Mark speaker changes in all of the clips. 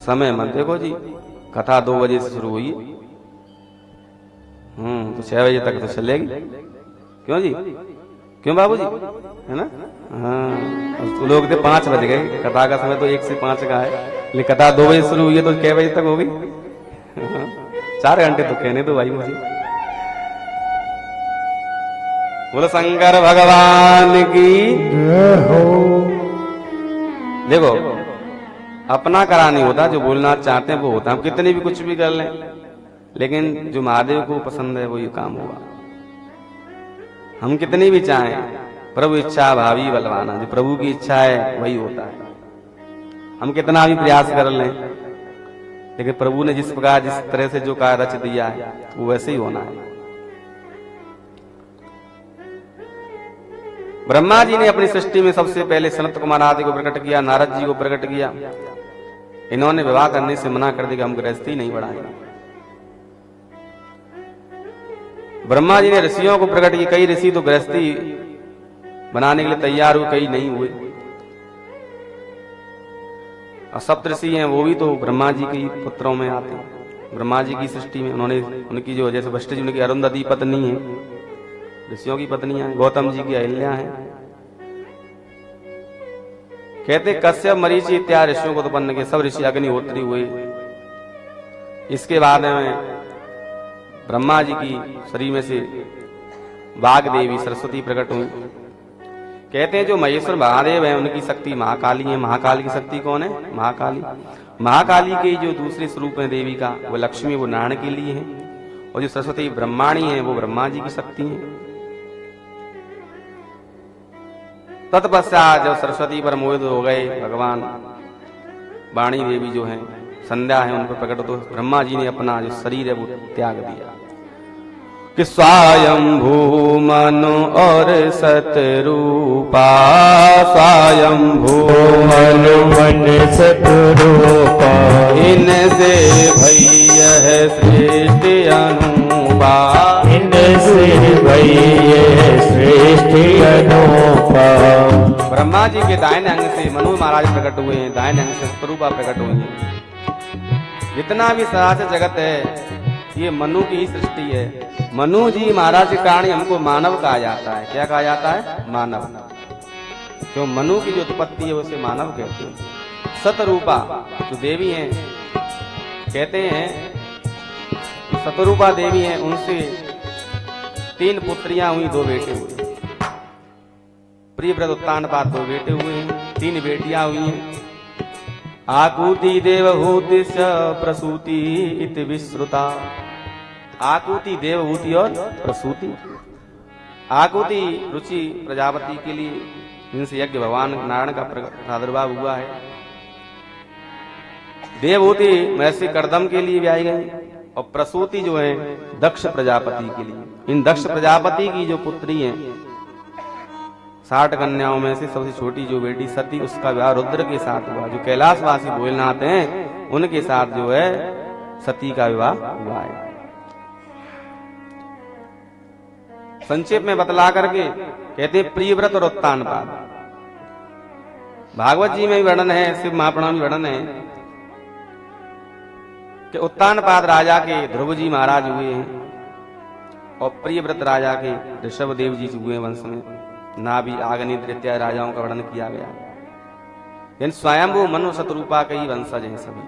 Speaker 1: समय मत देखो जी, कथा 2 बजे से शुरू हुई, तो 6 बजे तक तो चलेगी। क्यों जी, क्यों बाबूजी, है ना? हाँ, तो लोग थे 5 बज गए, कथा का समय तो 1 से 5 का है, लेकिन कथा 2 बजे शुरू हुई है तो कै बजे तक होगी? 4 घंटे तो कहने दो भाई मुझे। बोलो शंकर भगवान की
Speaker 2: जय हो।
Speaker 1: देखो, अपना करा नहीं होता, जो बोलना चाहते हैं वो होता है। हम कितनी भी कुछ भी कर लें, लेकिन जो महादेव को पसंद है वही काम होगा। हम कितनी भी चाहें, प्रभु इच्छा भावी बलवाना, जो प्रभु की इच्छा है वही होता है। हम कितना भी प्रयास कर लें, लेकिन प्रभु ने जिस प्रकार जिस तरह से जो कार्य रच दिया है वो वैसे ही होना है। ब्रह्मा जी ने अपनी सृष्टि में सबसे पहले सनत कुमार आदि को प्रकट किया, नारद जी को प्रकट किया। इन्होंने विवाह करने से मना कर दिया कि हम गृहस्थी नहीं बढ़ाएंगे। ब्रह्मा जी ने ऋषियों को प्रकट किया, कई ऋषि तो गृहस्थी बनाने के लिए तैयार हुए, कई नहीं हुए। और सप्तऋषि हैं वो भी तो ब्रह्मा जी के पुत्रों में आते हैं। ब्रह्मा जी की सृष्टि में उन्होंने उनकी जो जैसे वशिष्ठ जी उनकी अरुंधति पत्नी है, ऋषियों की पत्नियां, गौतम जी की अहिल्या है। कहते कश्यप मरीचि इत्यादि ऋषियों को उत्पन्न किए, सब ऋषि अग्निहोत्री हुए। इसके बाद में ब्रह्मा जी की शरीर में से वाग देवी सरस्वती प्रकट हुई। कहते हैं जो महेश्वर महादेव हैं उनकी शक्ति महाकाली है। महाकाली की शक्ति कौन है? महाकाली। महाकाली के जो दूसरे स्वरूप है देवी का, वो लक्ष्मी, वो नारायण के लिए है। और जो सरस्वती ब्रह्माणी है वो ब्रह्मा जी की शक्ति है। तत्पश्चात जब सरस्वती पर मोहित हो गए भगवान वाणी देवी जो है, संध्या है, उन पर प्रकट, तो ब्रह्मा जी ने अपना जो शरीर है वो त्याग दिया कि स्वयंभू मनु और सतरूपा, स्वयंभू
Speaker 2: मनु मन सतरूपा,
Speaker 1: इनसे भैया है सृष्टि अनुपा,
Speaker 2: इनसे भैया सृष्टि अनुपा।
Speaker 1: ब्रह्मा जी के दाहिने अंग से मनु महाराज प्रकट हुए हैं, दाहिने अंग से सतरूपा प्रकट हुई है। जितना भी सरासर जगत है ये मनु की ही सृष्टि है। मनु जी महाराज के कारण हमको मानव कहा जाता है। क्या कहा जाता है? मानव। क्यों? मनु की जो उत्पत्ति है उसे मानव कहते हैं। सतरूपा जो देवी हैं, कहते हैं सतरूपा देवी हैं, उनसे 3 पुत्रियां हुई, 2 बेटे हुए। प्रियव्रत उत्तानपाद 2 बेटे हुए हैं, 3 बेटियां हुई हैं। आकुति देवहूति प्रसूति इति विश्रुता। आकुति देवहूति और प्रसूति। आकुति रुचि प्रजापति के लिए, जिनसे यज्ञ भगवान नारायण का प्रादुर्भाव हुआ है। देवहूति महर्षि कर्दम के लिए भी आई गई, और प्रसूति जो है दक्ष प्रजापति के लिए। इन दक्ष प्रजापति की जो पुत्री है, 60 कन्याओं में से सबसे छोटी जो बेटी सती, उसका विवाह रुद्र के साथ हुआ। जो कैलाशवासी भोलेनाथ हैं उनके साथ जो है सती का विवाह हुआ है। संक्षेप में बतला करके कहते हैं प्रियव्रत और उत्तानपाद। भागवत जी में भी वर्णन है, शिव महापुराण में वर्णन है कि उत्तानपाद राजा के ध्रुव जी महाराज हुए हैं, और प्रियव्रत राजा के ऋषभ देव जी हुए वंश में। नाभि आग्नेय इत्यादि राजाओं का वर्णन किया गया। इन स्वयंभू मनु सतरूपा के ही वंशज हैं सभी।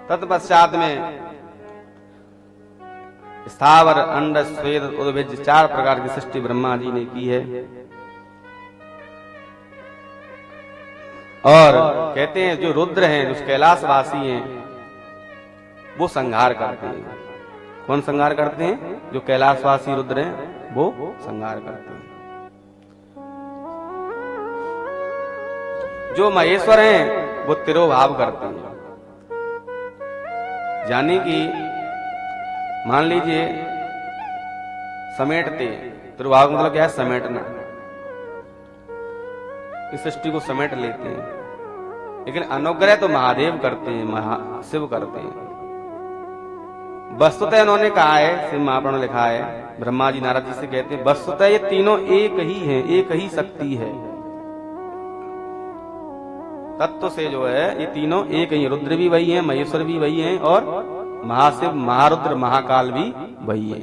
Speaker 1: तत्पश्चात में स्थावर अंड स्वेद उद्भिज 4 प्रकार की सृष्टि ब्रह्मा जी ने की है। और कहते हैं जो रुद्र हैं, जो कैलाशवासी हैं, वो संहार करते हैं। कौन संहार करते हैं? जो कैलाशवासी रुद्र हैं वो संहार करते हैं। जो महेश्वर हैं वो तिरोभाव करते हैं। यानी कि मान लीजिए समेटते, तिरोभाव मतलब क्या है? समेटना। इस सृष्टि को समेट लेते हैं। लेकिन अनुग्रह तो महादेव करते हैं, शिव करते हैं। वस्तुतः उन्होंने कहा है, शिव महापुराण लिखा है, ब्रह्मा जी नारद जी से कहते हैं वस्तुतः ये तीनों एक ही हैं, एक ही शक्ति है। तत्व से जो है ये तीनों एक ही, रुद्र भी वही है, महेश्वर भी वही है, और महाशिव, महारुद्र, महाकाल भी वही है।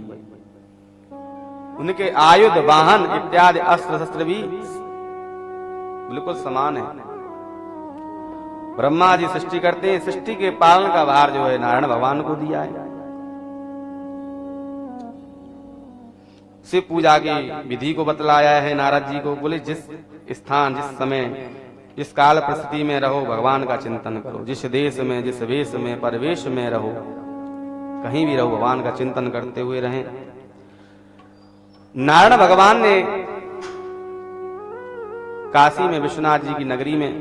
Speaker 1: उनके आयुध, वाहन इत्यादि अस्त्र शस्त्र भी बिल्कुल समान है। ब्रह्मा जी सृष्टि करते हैं, सृष्टि के पालन का भार जो है नारायण भगवान को दिया है। शिव पूजा की विधि को बतलाया है नारद जी को। बोले जिस स्थान, जिस समय, जिस काल परिस्थिति में रहो भगवान का चिंतन करो। जिस देश में, जिस वेश में, परिवेश में रहो, कहीं भी रहो भगवान का चिंतन करते हुए रहें। नारायण भगवान ने काशी में विश्वनाथ जी की नगरी में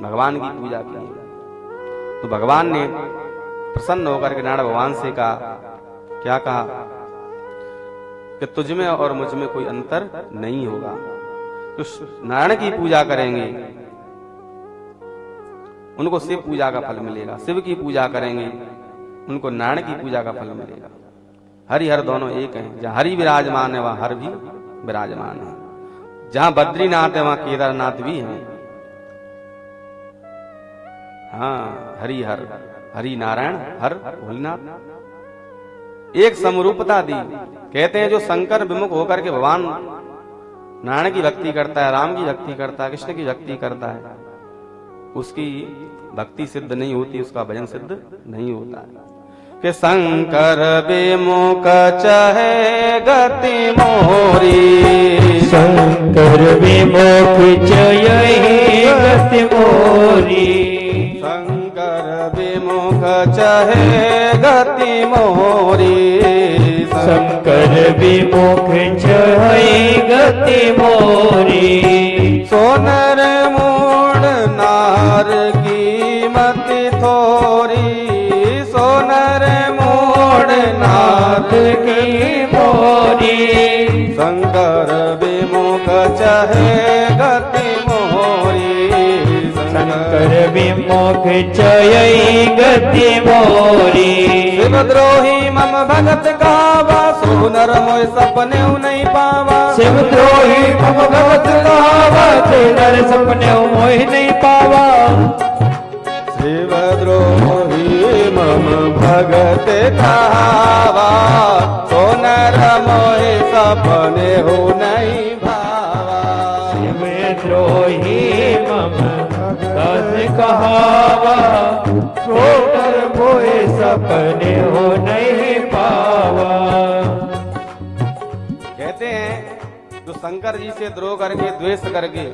Speaker 1: भगवान की पूजा की, तो भगवान ने प्रसन्न होकर के नारायण भगवान से कहा, क्या कहा कि तुझ में और मुझ में कोई अंतर नहीं होगा। तो नारायण की पूजा करेंगे उनको शिव पूजा का फल मिलेगा, शिव की पूजा करेंगे उनको नारायण की पूजा का फल मिलेगा। हरि हर दोनों एक हैं। जहां हरि विराजमान है वहां हर भी विराजमान है। जहां बद्रीनाथ है वहां केदारनाथ भी है। हाँ, हरि हर, हरि नारायण, हर भोलेनाथ, एक समरूपता दी। कहते हैं जो शंकर विमुख होकर के भगवान नारायण की भक्ति करता है, राम की भक्ति करता है, कृष्ण की भक्ति करता है, उसकी भक्ति सिद्ध नहीं होती, उसका भजन सिद्ध नहीं होता है। कि शंकर विमुख चहे गति मोरी,
Speaker 2: शंकर विमुख चहे गति मोरी,
Speaker 1: शंकर विमुख चहे गति मोरी,
Speaker 2: शंकर विमुख चहे गति मोरी।
Speaker 1: सोनर मूड नार की मति थोरी, सोनर मूड नार
Speaker 2: की मोरी,
Speaker 1: शंकर विमुख चहे गति मोरी,
Speaker 2: शंकर विमुख चये गति मोरी।
Speaker 1: शिवद्रोही मम भगत गावा, सोनर मोय सपने नहीं पावा,
Speaker 2: शिवद्रोही मम भगत गावा, सोनर सपने मोह नहीं पावा।
Speaker 1: शिवद्रोही मम भगत गावा, सोनर मोय सपने हो नहीं भावा।
Speaker 2: शिवद्रोही मम भगत कहावा, सोनर मोह सपने हो नहीं पावा।
Speaker 1: कहते हैं जो शंकर जी से द्रोह करके, द्वेष करके,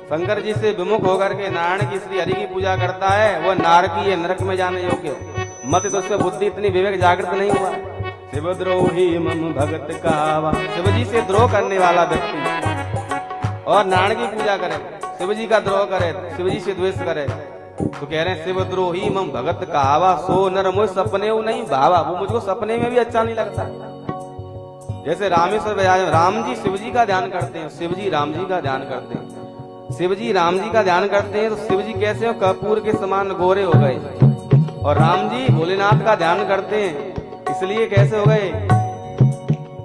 Speaker 1: शंकर जी से विमुख होकर के नारायण की, श्री हरि की पूजा करता है, वह नारकी है, नरक में जाने योग्य। मत तो उससे बुद्धि इतनी विवेक जागृत नहीं हुआ। शिवद्रोही मम भगत कहावा, शिव जी से द्रोह करने वाला व्यक्ति और नारायण की पूजा करे, शिव जी का द्रोह करे, शिव जी से द्वेष करे, तो कह रहे हैं शिवद्रोही मम भगत कहावा, सो नर मुझ सपने नहीं भावा। वो मुझको सपने में भी अच्छा नहीं लगता। जैसे रामेश्वर राम जी शिव जी का ध्यान करते हैं, शिव जी राम जी का ध्यान करते हैं। शिव जी राम जी का ध्यान करते हैं तो शिव जी कैसे हो, कपूर के समान गोरे हो गए, और राम जी भोलेनाथ का ध्यान करते हैं इसलिए कैसे हो गए,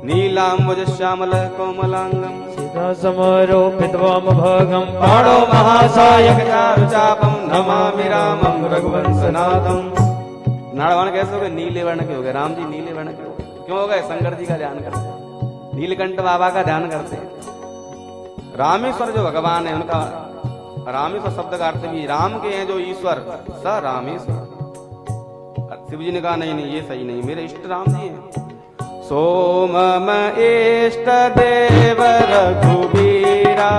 Speaker 1: नीलांबुज श्यामल कोमलांगम,
Speaker 2: सीता समरोपित वाम भागम,
Speaker 1: बाणो महासायक चारुचापम, नमामि रामं रघुवंशनाथम। नारायण कैसे हो गए, नीले वर्ण के हो गए, राम जी नीले वर्ण के हो गए। क्यों हो गए, शंकर जी का ध्यान करते हैं, नीलकंठ बाबा का ध्यान करते हैं। रामेश्वर जो भगवान है उनका, रामेश्वर शब्द का अर्थ भी राम के हैं जो ईश्वर, स रामेश्वर। शिव जी ने कहा नहीं नहीं ये सही नहीं, मेरे इष्ट राम जी हैं। सोमम इष्ट देव रघुवीरा,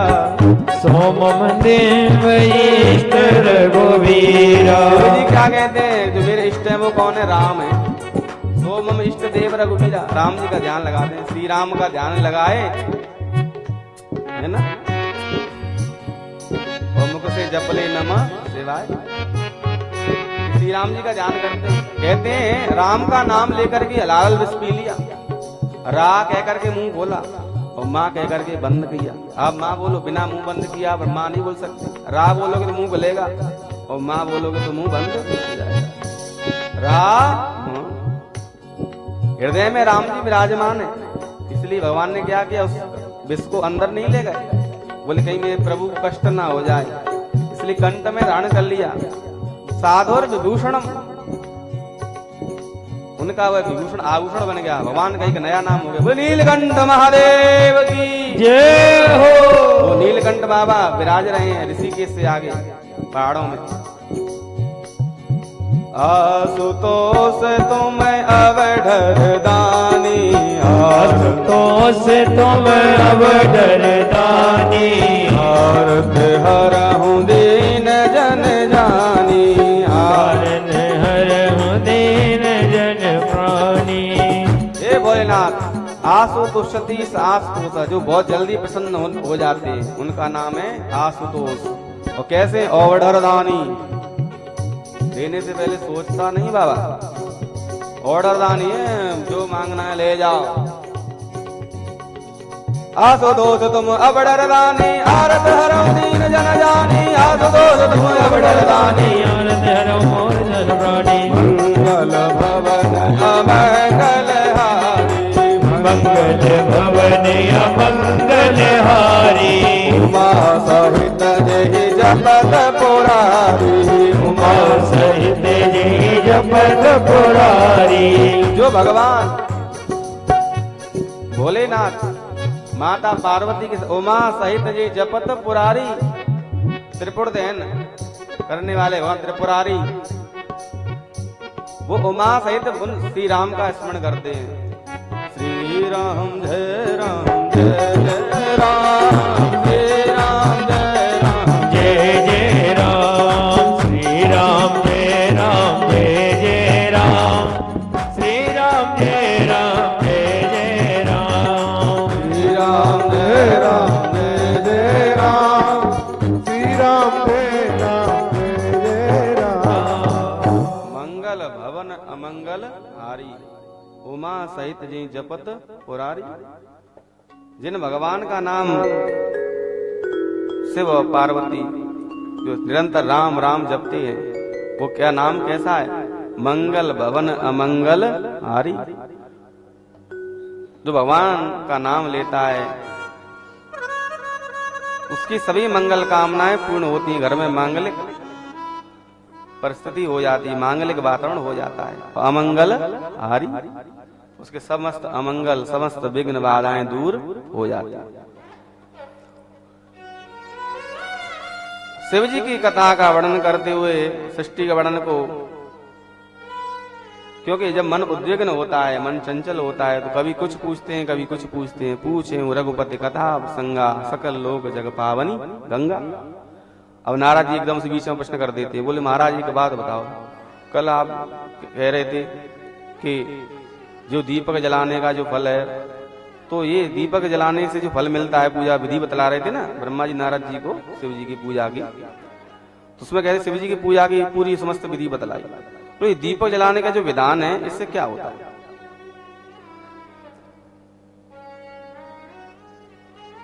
Speaker 2: सोमम देव इष्ट रघुवीरा।
Speaker 1: शिव जी क्या कहते हैं, जो मेरे इष्ट है वो कौन है, राम है। सोमम इष्ट देव रघुवीरा, राम जी का ध्यान लगाते हैं, श्री राम का ध्यान लगाए है ना, और मुख से जपले नमः शिवाय, श्री राम जी का ध्यान करते हैं। कहते हैं राम का नाम लेकर के हलाल विष पी लिया, रा कह करके मुंह खोला और माँ कह करके बंद किया। आप माँ बोलो, बिना मुंह बंद किया आप माँ नहीं बोल सकते। रा बोलोगे तो मुंह खुलेगा और माँ बोलोगे तो मुंह बंद हो जाएगा। रा हृदय में राम जी विराजमान है, इसलिए भगवान ने क्या किया, उस विष को अंदर नहीं ले गए, बोले कहीं मेरे प्रभु को कष्ट ना हो जाए, इसलिए कंठ में धारण कर लिया। साधुर विभूषणम, उनका वह विभूषण आभूषण बन गया, भगवान का एक नया नाम हो गया। वो नीलकंठ महादेव की
Speaker 2: जय हो।
Speaker 1: वो नीलकंठ बाबा विराज रहे हैं ऋषिकेश से आगे पहाड़ों में। आशुतोष तुम अवधर दानी,
Speaker 2: आशुतोष तुम अवधर दानी,
Speaker 1: आरत हरहु दीन जन जानी,
Speaker 2: आरत हरहु दीन जन प्राणी।
Speaker 1: हे भोलेनाथ, आशुतोष सतीश आशुतोष जो बहुत जल्दी प्रसन्न हो जाते हैं, उनका नाम है आशुतोष। और कैसे अवधर दानी, देने से पहले सोचता नहीं बाबा, ऑर्डर दानी है, जो मांगना है ले जाओ। आशुतोष तुम अवधर दानी, आरत हरहु दीन जन जानी, आशुतोष तुम अवधर दानी,
Speaker 2: आरत हरहु दीन प्राणी।
Speaker 1: मंगल भवन अमंगल हारी,
Speaker 2: मंगल भवन अमंगल हारी,
Speaker 1: उमा सहित जय जपत पुरारी,
Speaker 2: उमा सहित जय जपत पुरारी।
Speaker 1: जो भगवान भोलेनाथ माता पार्वती के उमा सहित जय जपत पुरारी, त्रिपुर दहन करने वाले भगवान त्रिपुरारी, वो उमा सहित श्री राम का स्मरण करते हैं। श्री राम जय राम जय जय राम, जय राम जय राम
Speaker 2: जय जय राम, श्री राम जय राम जय जय राम, श्री राम जय राम जय जय राम,
Speaker 1: श्री राम जय राम जय जय राम, श्री राम जय राम जय जय राम। मंगल भवन अमंगल हारी, उमा सहित जी जपत पुरारी। जिन भगवान का नाम शिव और पार्वती जो निरंतर राम राम जपते हैं, वो क्या नाम कैसा है? मंगल भवन अमंगल हारी। जो भगवान का नाम लेता है उसकी सभी मंगल कामनाएं पूर्ण होती हैं, घर में मांगलिक परिस्थिति हो जाती है, मांगलिक वातावरण हो जाता है। अमंगल हारी, उसके समस्त अमंगल समस्त विघ्न बाधाएं दूर हो जाती हैं। शिव जी की कथा का वर्णन करते हुए सृष्टि के वर्णन को, क्योंकि जब मन उद्विग्न होता है, मन चंचल होता है, तो कभी कुछ पूछते हैं कभी कुछ पूछते हैं। पूछे रघुपति कथा संगा, सकल लोक जग पावनी गंगा। अब नारद जी एकदम से बीच में प्रश्न कर देते हैं, बोले महाराज जी की बात बताओ, कल आप कह रहे थे कि जो दीपक जलाने का जो फल है, तो ये दीपक जलाने से जो फल मिलता है, पूजा विधि बतला रहे थे ना ब्रह्मा जी नारद जी को शिव जी की पूजा की, तो उसमें कहते शिव जी की पूजा की पूरी समस्त विधि बतलाई। तो ये दीपक जलाने का जो विधान है, इससे क्या होता है?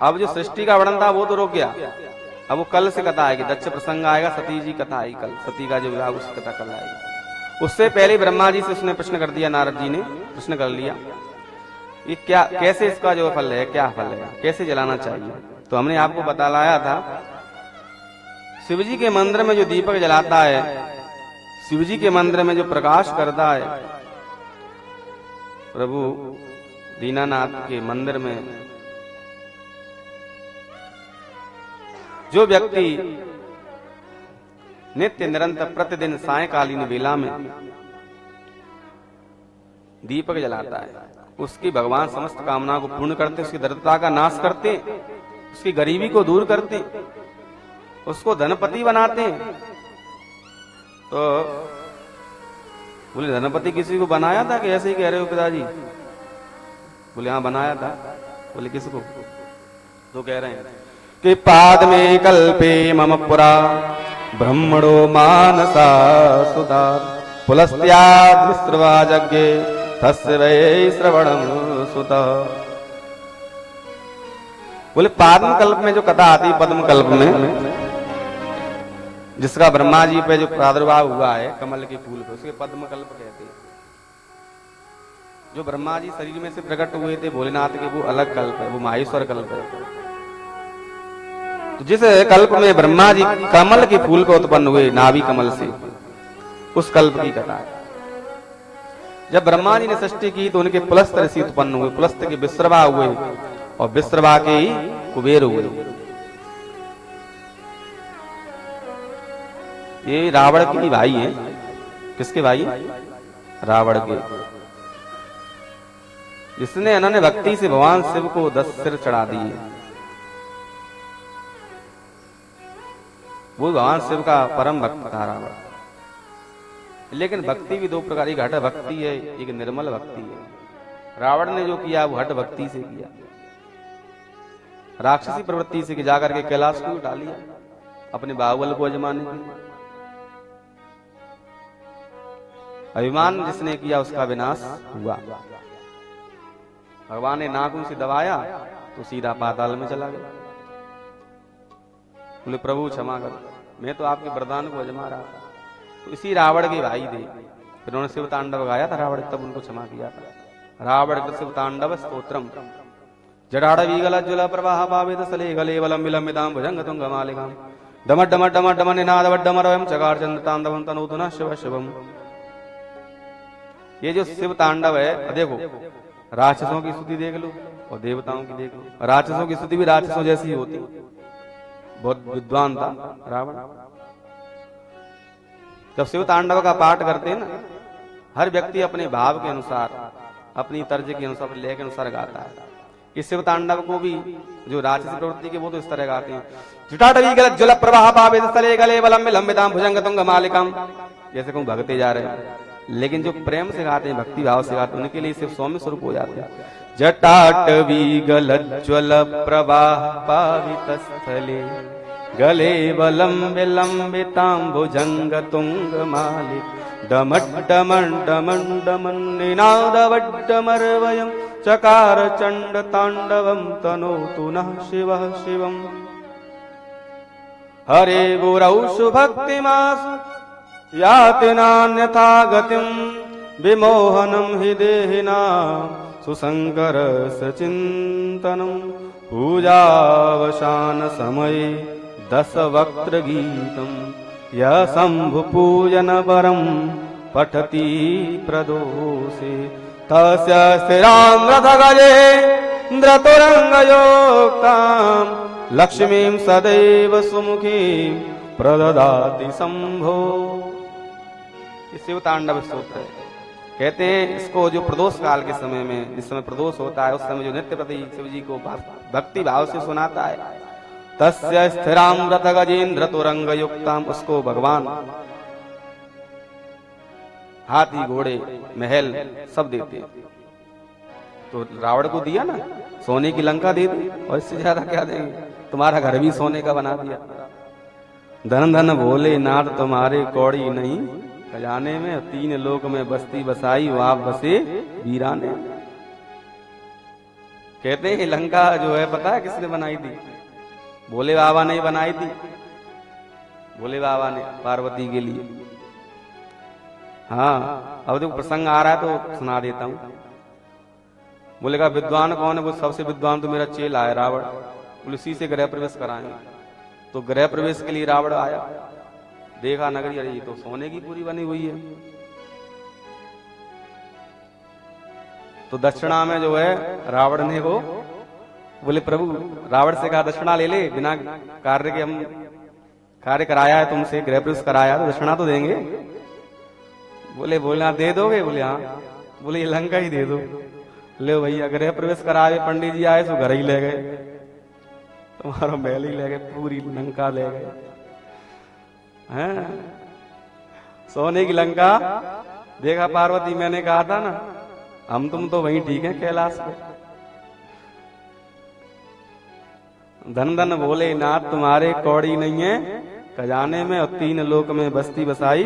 Speaker 1: अब जो सृष्टि का वर्णन था वो तो रुक गया, अब वो कल से कथा आएगी, दक्ष प्रसंग आएगा, सती जी कथा आएगी कल, सती का जो विवाह उसकी कथा कल आएगी। उससे पहले ब्रह्मा जी से उसने प्रश्न कर दिया, नारद जी ने प्रश्न कर लिया, ये क्या, कैसे इसका जो फल है, क्या फल है, कैसे जलाना चाहिए? तो हमने आपको बतलाया था, शिव जी के मंदिर में जो दीपक जलाता है, शिव जी के मंदिर में जो प्रकाश करता है, प्रभु दीनानाथ के मंदिर में जो व्यक्ति नित्य निरंतर प्रतिदिन सायकालीन वेला में दीपक जलाता है, उसकी भगवान समस्त कामना को पूर्ण करते, उसकी दरिद्रता का नाश करते, उसकी गरीबी को दूर करते, उसको धनपति बनाते। तो बोले धनपति किसी को बनाया था कि ऐसे ही कह रहे हो पिताजी? बोले हाँ बनाया था। बोले किसको? तो कह रहे हैं कि पाद में कल्पे मम पुरा ब्रह्मणो मानसा सुधा पुलस्त्याद्विस्रवा यज्ञे तस्य वै श्रवणम सुता। बोले पाद्म कल्प में जो कथा आती है, पद्म कल्प में जिसका ब्रह्मा जी पे जो प्रादुर्भाव हुआ है कमल के फूल पे, उसके पद्म कल्प कहते हैं। जो ब्रह्मा जी शरीर में से प्रकट हुए थे भोलेनाथ के, वो अलग कल्प है, वो माहेश्वर कल्प है। तो जिस कल्प में ब्रह्मा जी कमल के फूल को उत्पन्न हुए नाभि कमल से, उस कल्प की कथा है। जब ब्रह्मा जी ने सृष्टि की तो उनके पुलस्त ऋषि उत्पन्न हुए, पुलस्त के विश्रवा हुए और विश्रवा के ही कुबेर हुए। ये रावण के भाई हैं। किसके भाई? रावण के। जिसने इन्होंने भक्ति से भगवान शिव को 10 सिर चढ़ा दिए, वो भगवान शिव का परम भक्त था रावण। लेकिन भक्ति भी दो प्रकार की, घट भक्ति है, एक निर्मल भक्ति है। रावण ने जो किया वो हट भक्ति से किया, राक्षसी प्रवृत्ति से जाकर के कैलाश को उठा लिया अपने बाहुबल को अजमाने के लिए। अभिमान जिसने किया उसका विनाश हुआ। भगवान ने नाखून से दबाया तो सीधा पाताल में चला गया। बोले प्रभु क्षमा करो, मैं तो आपके वरदान को अजमा रहा था। तो इसी रावण के भाई थे, फिर उन्होंने शिव तांडव गाया था रावण, तब उनको क्षमा किया था। रावण शिव तांडव स्तोत्रम जडाड़वीगल ज्वल प्रवाह पावेद सले गले वलम विलंबिताम भुजंग तुंग मालिकाम डमड डमड डमड डमड निनाद वड्डमरवम चकार चंद्र तांडवम तनोतुना शिव शिवम। ये जो शिव तांडव है, देखो राक्षसों की स्तुति देख लो और देवताओं की देख लो। राक्षसों की स्तुति भी राक्षसों जैसी होती, बहुत विद्वान था रावण। जब शिव तांडव का पाठ करते हैं ना, हर व्यक्ति अपने भाव के अनुसार, अपनी तर्ज के अनुसार, लय के अनुसार गाता है। इस शिव तांडव को भी जो राक्षसी प्रवृत्ति के वो तो इस तरह गाते हैं, जुटाटवी गलत जल प्रवाह पावे स्थले गले बलम विलंबिताम भुजंग तुंग मालिकाम, जैसे कहूं भगते जा रहे हैं। लेकिन जो प्रेम से गाते हैं, भक्ति भाव से गाते हैं, उनके लिए सिर्फ सौम्य स्वरूप हो जाते हैं। जटाटवी गलत ज्वल प्रवाह पावित स्थले गले बलम विलंबिताम भुजंग तुंग मालिक डमड डमन डमन डमन निनाद वड्डमरवयम चकार चंड तांडवम तनोतु नः शिवः शिवम्। हरे गुरौ भक्तिमासु याति नान्यथा गतिम विमोहनम हि देहिना सुसंकर सचिंतनम पूजावसान समये 10 वक्त्र गीतम यह शंभु पूजन परम पठति प्रदोषे तस्य स्थिरां रथगजे द्रतुरंगयोक्तां लक्ष्मीं सदैव सुमुखीं प्रददाति शंभो। शिव तांडव स्तोत्र है। कहते हैं इसको जो प्रदोष काल के समय में, जिस समय प्रदोष होता है, उस समय जो नित्य प्रति शिव जी को भक्ति भाव से सुनाता है, तस्य स्थिरां रथ गजेन्द्र तुरंग युक्ताम, उसको भगवान हाथी घोड़े महल सब देते हैं। तो रावण को दिया ना, सोने की लंका दे दी, और इससे ज्यादा क्या देंगे? तुम्हारा घर भी सोने का बना दिया। धन धन भोले नाथ तुम्हारे कौड़ी नहीं, खजाने में 3 लोक में बस्ती बसाई, वहां बसे वीराने। कहते हैं लंका जो है, पता है किसने बनाई थी? भोले बाबा ने बनाई थी। भोले बाबा ने पार्वती के लिए। हाँ, अब देखो प्रसंग आ रहा है तो सुना देता हूं। बोले का विद्वान कौन है? वो सबसे विद्वान तो मेरा चेला है रावण। उसी से गृह प्रवेश कराएंगे। तो गृह प्रवेश के लिए रावण आया, देखा नगरी, अरे ये तो सोने की पूरी बनी हुई है। तो दक्षिणा में जो है रावण ने को बोले प्रभु, रावण से कहा दक्षिणा ले ले, बिना कार्य के हम कार्य कराया है तुमसे, गृह प्रवेश कराया, तो दक्षिणा तो देंगे। बोले बोलना दे दोगे? बोले हाँ। बोले ये लंका ही दे दो। ले भैया, गृह प्रवेश कराए, पंडित जी आए तो घर ही ले गए, तुम्हारा महल ही ले गए, पूरी लंका ले गए हैं। सोने की लंका। देखा पार्वती, मैंने कहा था ना, हम तुम तो वहीं ठीक है कैलाश पे। धन धन भोले नाथ तुम्हारे कौड़ी नहीं है, खजाने में और 3 लोक में बस्ती बसाई,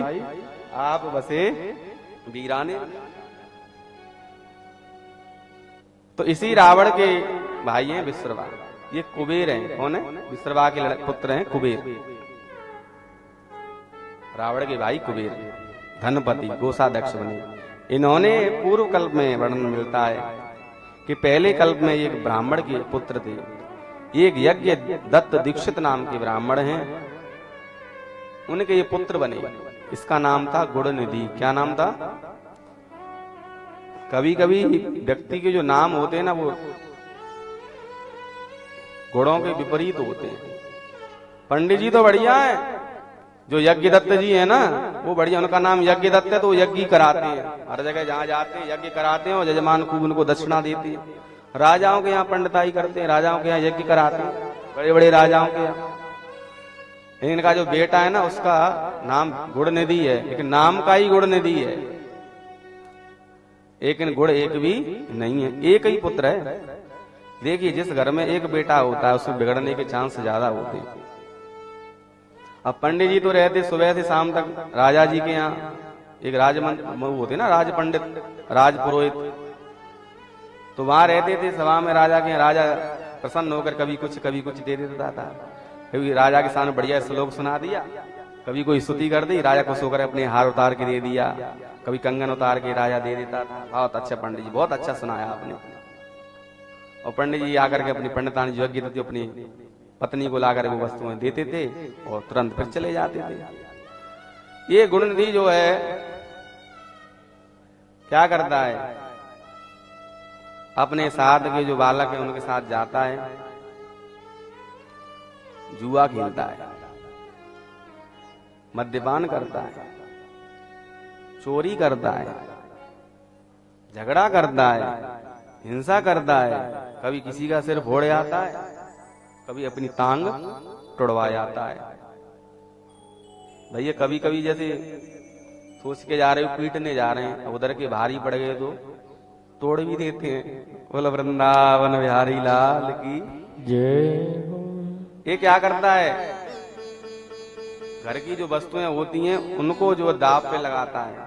Speaker 1: आप बसे वीराने। तो इसी रावण के भाई हैं विश्रवा। ये कुबेर हैं। कौन है? विश्रवा के पुत्र हैं कुबेर। रावण के भाई कुबेर, धनपति, कोषाध्यक्ष बने। इन्होंने पूर्व कल्प में वर्णन मिलता है कि पहले कल्प में एक ब्राह्मण के पुत्र थे। एक यज्ञ दत्त दीक्षित नाम के ब्राह्मण हैं, उनके ये पुत्र बने। इसका नाम था गुणनिधि। क्या नाम था? कभी कभी व्यक्ति के जो नाम होते हैं ना, वो गुणों के विपरीत होते हैं। पंडित जी तो बढ़िया है, जो यज्ञ दत्त जी है ना, वो बढ़िया, उनका नाम यज्ञ दत्त है, तो वो यज्ञ कराते हैं। हर जगह जहां जाते हैं यज्ञ कराते हैं और जजमान खूब उनको दक्षिणा देते हैं। राजाओं के यहाँ पंडिताई करते हैं, राजाओं के यहाँ यज्ञ कराते हैं, बड़े बड़े राजाओं के यहाँ। इनका जो बेटा है ना, उसका नाम गुणनिधि है, लेकिन नाम का ही गुणनिधि है, लेकिन गुण एक भी नहीं है, एक ही पुत्र है। देखिए, जिस घर में एक बेटा होता है उसमें बिगड़ने के चांस ज्यादा होते हैं। अब पंडित जी तो रहते सुबह से शाम तक राजा जी के यहाँ, एक राजमंत्र होते ना, राज पंडित, राज पुरोहित, तो वहां रहते थे सभा में राजा के। राजा प्रसन्न होकर कभी कुछ दे देता था। कभी राजा के सामने बढ़िया श्लोक सुना दिया, कभी कोई स्तुति कर दी, राजा खुश होकर अपने हार उतार के दे दिया, कभी कंगन उतार के राजा दे देता था। बहुत अच्छा पंडित जी, बहुत अच्छा सुनाया आपने। और पंडित जी आकर के अपनी पंडितानी जो यज्ञ अपनी पत्नी को लाकर वो वस्तुएं देते थे और तुरंत फिर चले जाते थे। ये गुणनिधि जो है क्या करता है, अपने साथ के जो बालक है उनके साथ जाता है, जुआ खेलता है, मद्यपान करता है, चोरी करता है, झगड़ा करता है, हिंसा करता है, कभी किसी का सिर फोड़ जाता है, कभी अपनी टांग तोड़वा जाता है। भैया कभी कभी जैसे सोच के जा रहे हो, पीटने जा रहे हैं, उधर के भारी पड़ गए तो तोड़ भी देते हैं। बोला वृंदावन बिहारी लाल की
Speaker 2: जय हो।
Speaker 1: ये क्या करता है, घर की जो वस्तुएं होती हैं उनको जो दाव पे लगाता है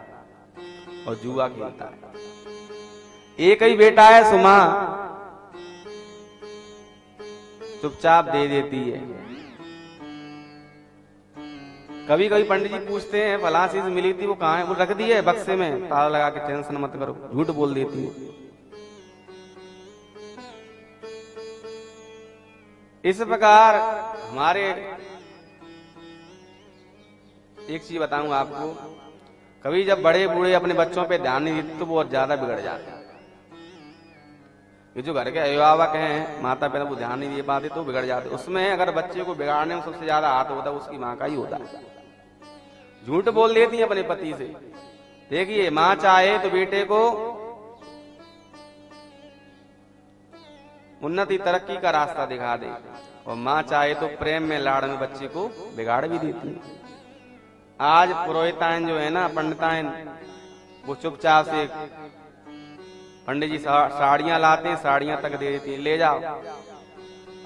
Speaker 1: और जुआ खेलता है। एक ही बेटा है, सुमा चुपचाप दे देती है। कभी कभी पंडित जी पूछते हैं फलां चीज मिली थी, वो कहाँ है? वो रख दी है बक्से में, ताला लगा के, टेंशन मत करो। झूठ बोल देती है। इस प्रकार हमारे, एक चीज बताऊंगा आपको, कभी जब बड़े बूढ़े अपने बच्चों पे ध्यान नहीं देते तो बहुत ज्यादा बिगड़ जाते हैं। ये जो घर के अभिभावक हैं, माता पिता, वो ध्यान नहीं दे पाते तो बिगड़ जाते। उसमें अगर बच्चे को बिगाड़ने में सबसे ज्यादा हाथ होता है उसकी माँ का ही होता है। झूठ बोल देती है अपने पति से। देखिए, माँ चाहे तो बेटे को उन्नति तरक्की का रास्ता दिखा दे, और माँ चाहे तो प्रेम में लाड़ में बच्चे को बिगाड़ भी देती है। आज पुरोहिताएं जो है ना, पंडिताएं, वो चुपचाप से पंडित जी साड़ियां लाते हैं, साड़ियां तक दे देती है, ले जाओ।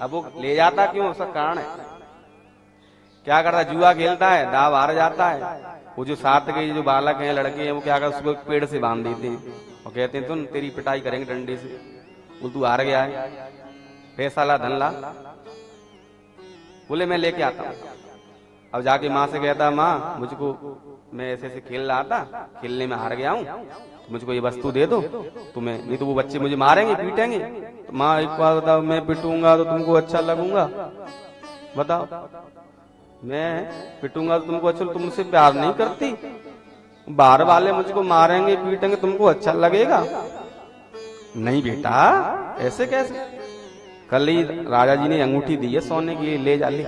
Speaker 1: अब वो ले जाता क्यों? उसका कारण है, क्या करता है, जुआ खेलता है, दाव हार जाता है। वो जो साथ के जो बालक हैं, लड़के हैं, वो क्या करते, उसको पेड़ से बांध देते हैं और कहते हैं तुम तेरी पिटाई करेंगे डंडे से, वो तू हार गया है, पैसा ला, धन ला। बोले मैं लेके आता हूँ। अब जाके माँ से कहता, माँ मुझको, मैं ऐसे ऐसे खेल रहा था, खेलने में हार गया हूँ, तो मुझको ये वस्तु दे दो तुम्हें, नहीं तो वो बच्चे मुझे मारेंगे, पीटेंगे। तो माँ एक बार बताओ, मैं पिटूंगा तो तुमको अच्छा लगूंगा? बताओ, मैं पिटूंगा तो तुमको अच्छा, तुम मुझसे प्यार नहीं करती? बाहर वाले मुझको मारेंगे, पीटेंगे, तुमको अच्छा लगेगा? नहीं बेटा, ऐसे कैसे? कल ही राजा जी ने अंगूठी दी है सोने की, ले जा, ले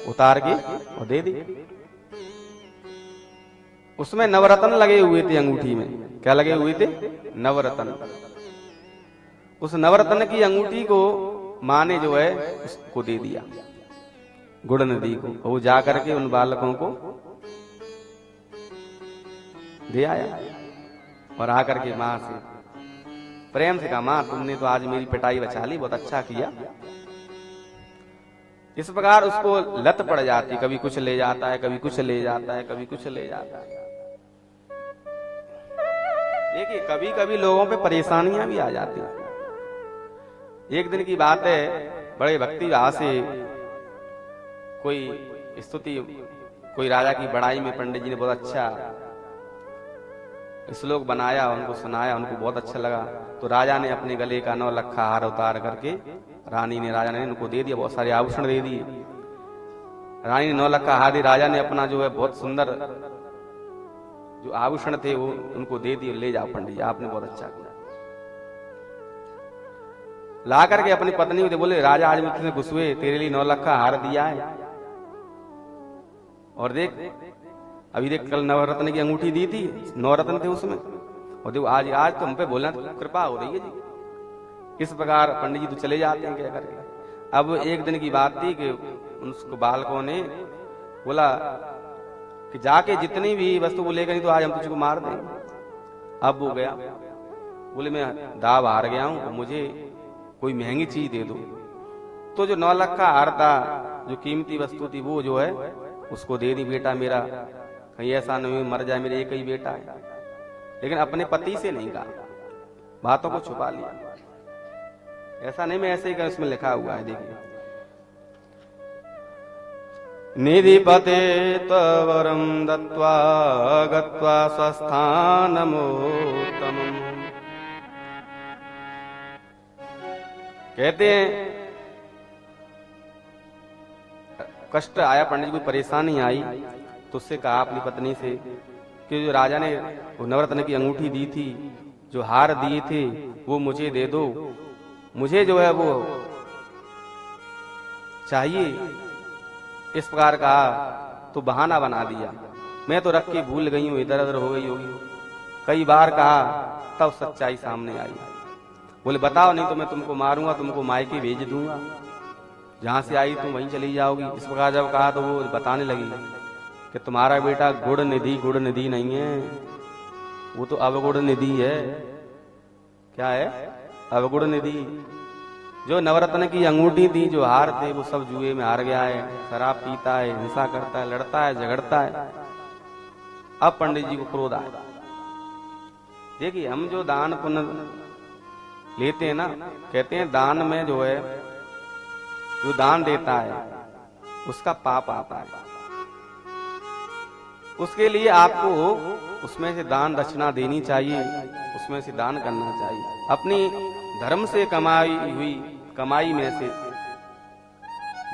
Speaker 1: उतार के और दे दी। उसमें नवरत्न लगे हुए थे अंगूठी में। क्या लगे हुए थे? नवरत्न। उस नवरत्न की अंगूठी को माँ ने जो है उसको दे दिया, गुणनिधि को। वो जाकर के उन बालकों को दे आया और आकर के माँ से प्रेम से कहा, माँ तुमने तो आज मेरी पिटाई बचा ली, बहुत अच्छा किया। इस प्रकार उसको लत पड़ जाती, कभी कुछ ले जाता है, कभी कुछ ले जाता है, कभी कुछ ले जाता है। देखिए, कभी कभी लोगों पे परेशानियां भी आ जाती हैं। एक दिन की बात है, बड़े भक्ति भाव से कोई स्तुति, कोई राजा की बड़ाई में पंडित जी ने बहुत अच्छा श्लोक बनाया, उनको सुनाया, उनको बहुत अच्छा लगा। तो राजा ने अपने गले का 9 लखा हार उतार करके रानी ने, राजा ने उनको दे दिया, बहुत सारे आभूषण दे दिए। रानी ने 9 लाख का हार दिया, राजा ने अपना जो है बहुत सुंदर जो आभूषण थे वो उनको दे दिए, ले जाओ पंडित जी, आपने बहुत अच्छा किया। ला करके अपनी पत्नी को दे, बोले राजा आज मुझसे गुस्से, तेरे लिए 9 लाख का हार दिया है, और देख अभी देख कल नवरत्न की अंगूठी दी थी, 9 रत्न थे उसमें, और देखो आज आज तुम पे बोलना तो कृपा हो रही है जी। इस प्रकार पंडित जी तो चले जाते हैं क्या करके। अब एक दिन की बात थी कि उसको बालकों ने बोला कि जाके जितनी भी वस्तु को लेकर, नहीं तो आज हम तुझको मार देंगे। अब वो गया, बोले मैं दाव हार गया हूं, तो मुझे कोई महंगी चीज दे दो। तो जो 9 लाख का हार था, जो कीमती वस्तु थी, वो जो है उसको दे दी। बेटा मेरा कहीं ऐसा नहीं मर जाए, मेरे एक ही बेटा है। लेकिन अपने पति से नहीं कहा, बातों को छुपा लिया। ऐसा नहीं मैं ऐसे ही उसमें लिखा हुआ है, देखिए निधिपते तवरम दत्वा गत्वा स्वस्थानमोत्तमम्। कहते हैं कष्ट आया, पंडित जी को परेशानी आई, तो उससे कहा अपनी पत्नी से कि जो राजा ने वो नवरत्न की अंगूठी दी थी, जो हार दिए थे, वो मुझे दे दो, मुझे जो है वो चाहिए। इस प्रकार कहा तो बहाना बना दिया, मैं तो रख के भूल गई हूं, इधर उधर हो गई होगी। कई बार कहा, तब सच्चाई सामने आई। बोले बताओ, नहीं तो मैं तुमको मारूंगा, तुमको मायके भेज दूंगा, जहां से आई तुम वहीं चली जाओगी। इस प्रकार जब कहा तो वो बताने लगी कि तुम्हारा बेटा गुड़ निधि नहीं है, वो तो अवगुण निधि है। क्या है? अवगुण निधि। जो नवरत्न की अंगूठी थी, जो हार थे, वो सब जुए में हार गया है, शराब पीता है, हिंसा करता है, लड़ता है, झगड़ता है। अब पंडित जी को क्रोध आया। देखिए हम जो दान पुण्य लेते हैं ना, कहते हैं दान में जो है, जो दान देता है उसका पाप आता है। उसके लिए आपको उसमें से दान दक्षिणा देनी चाहिए, उसमें से दान करना चाहिए। अपनी धर्म से कमाई हुई कमाई में से,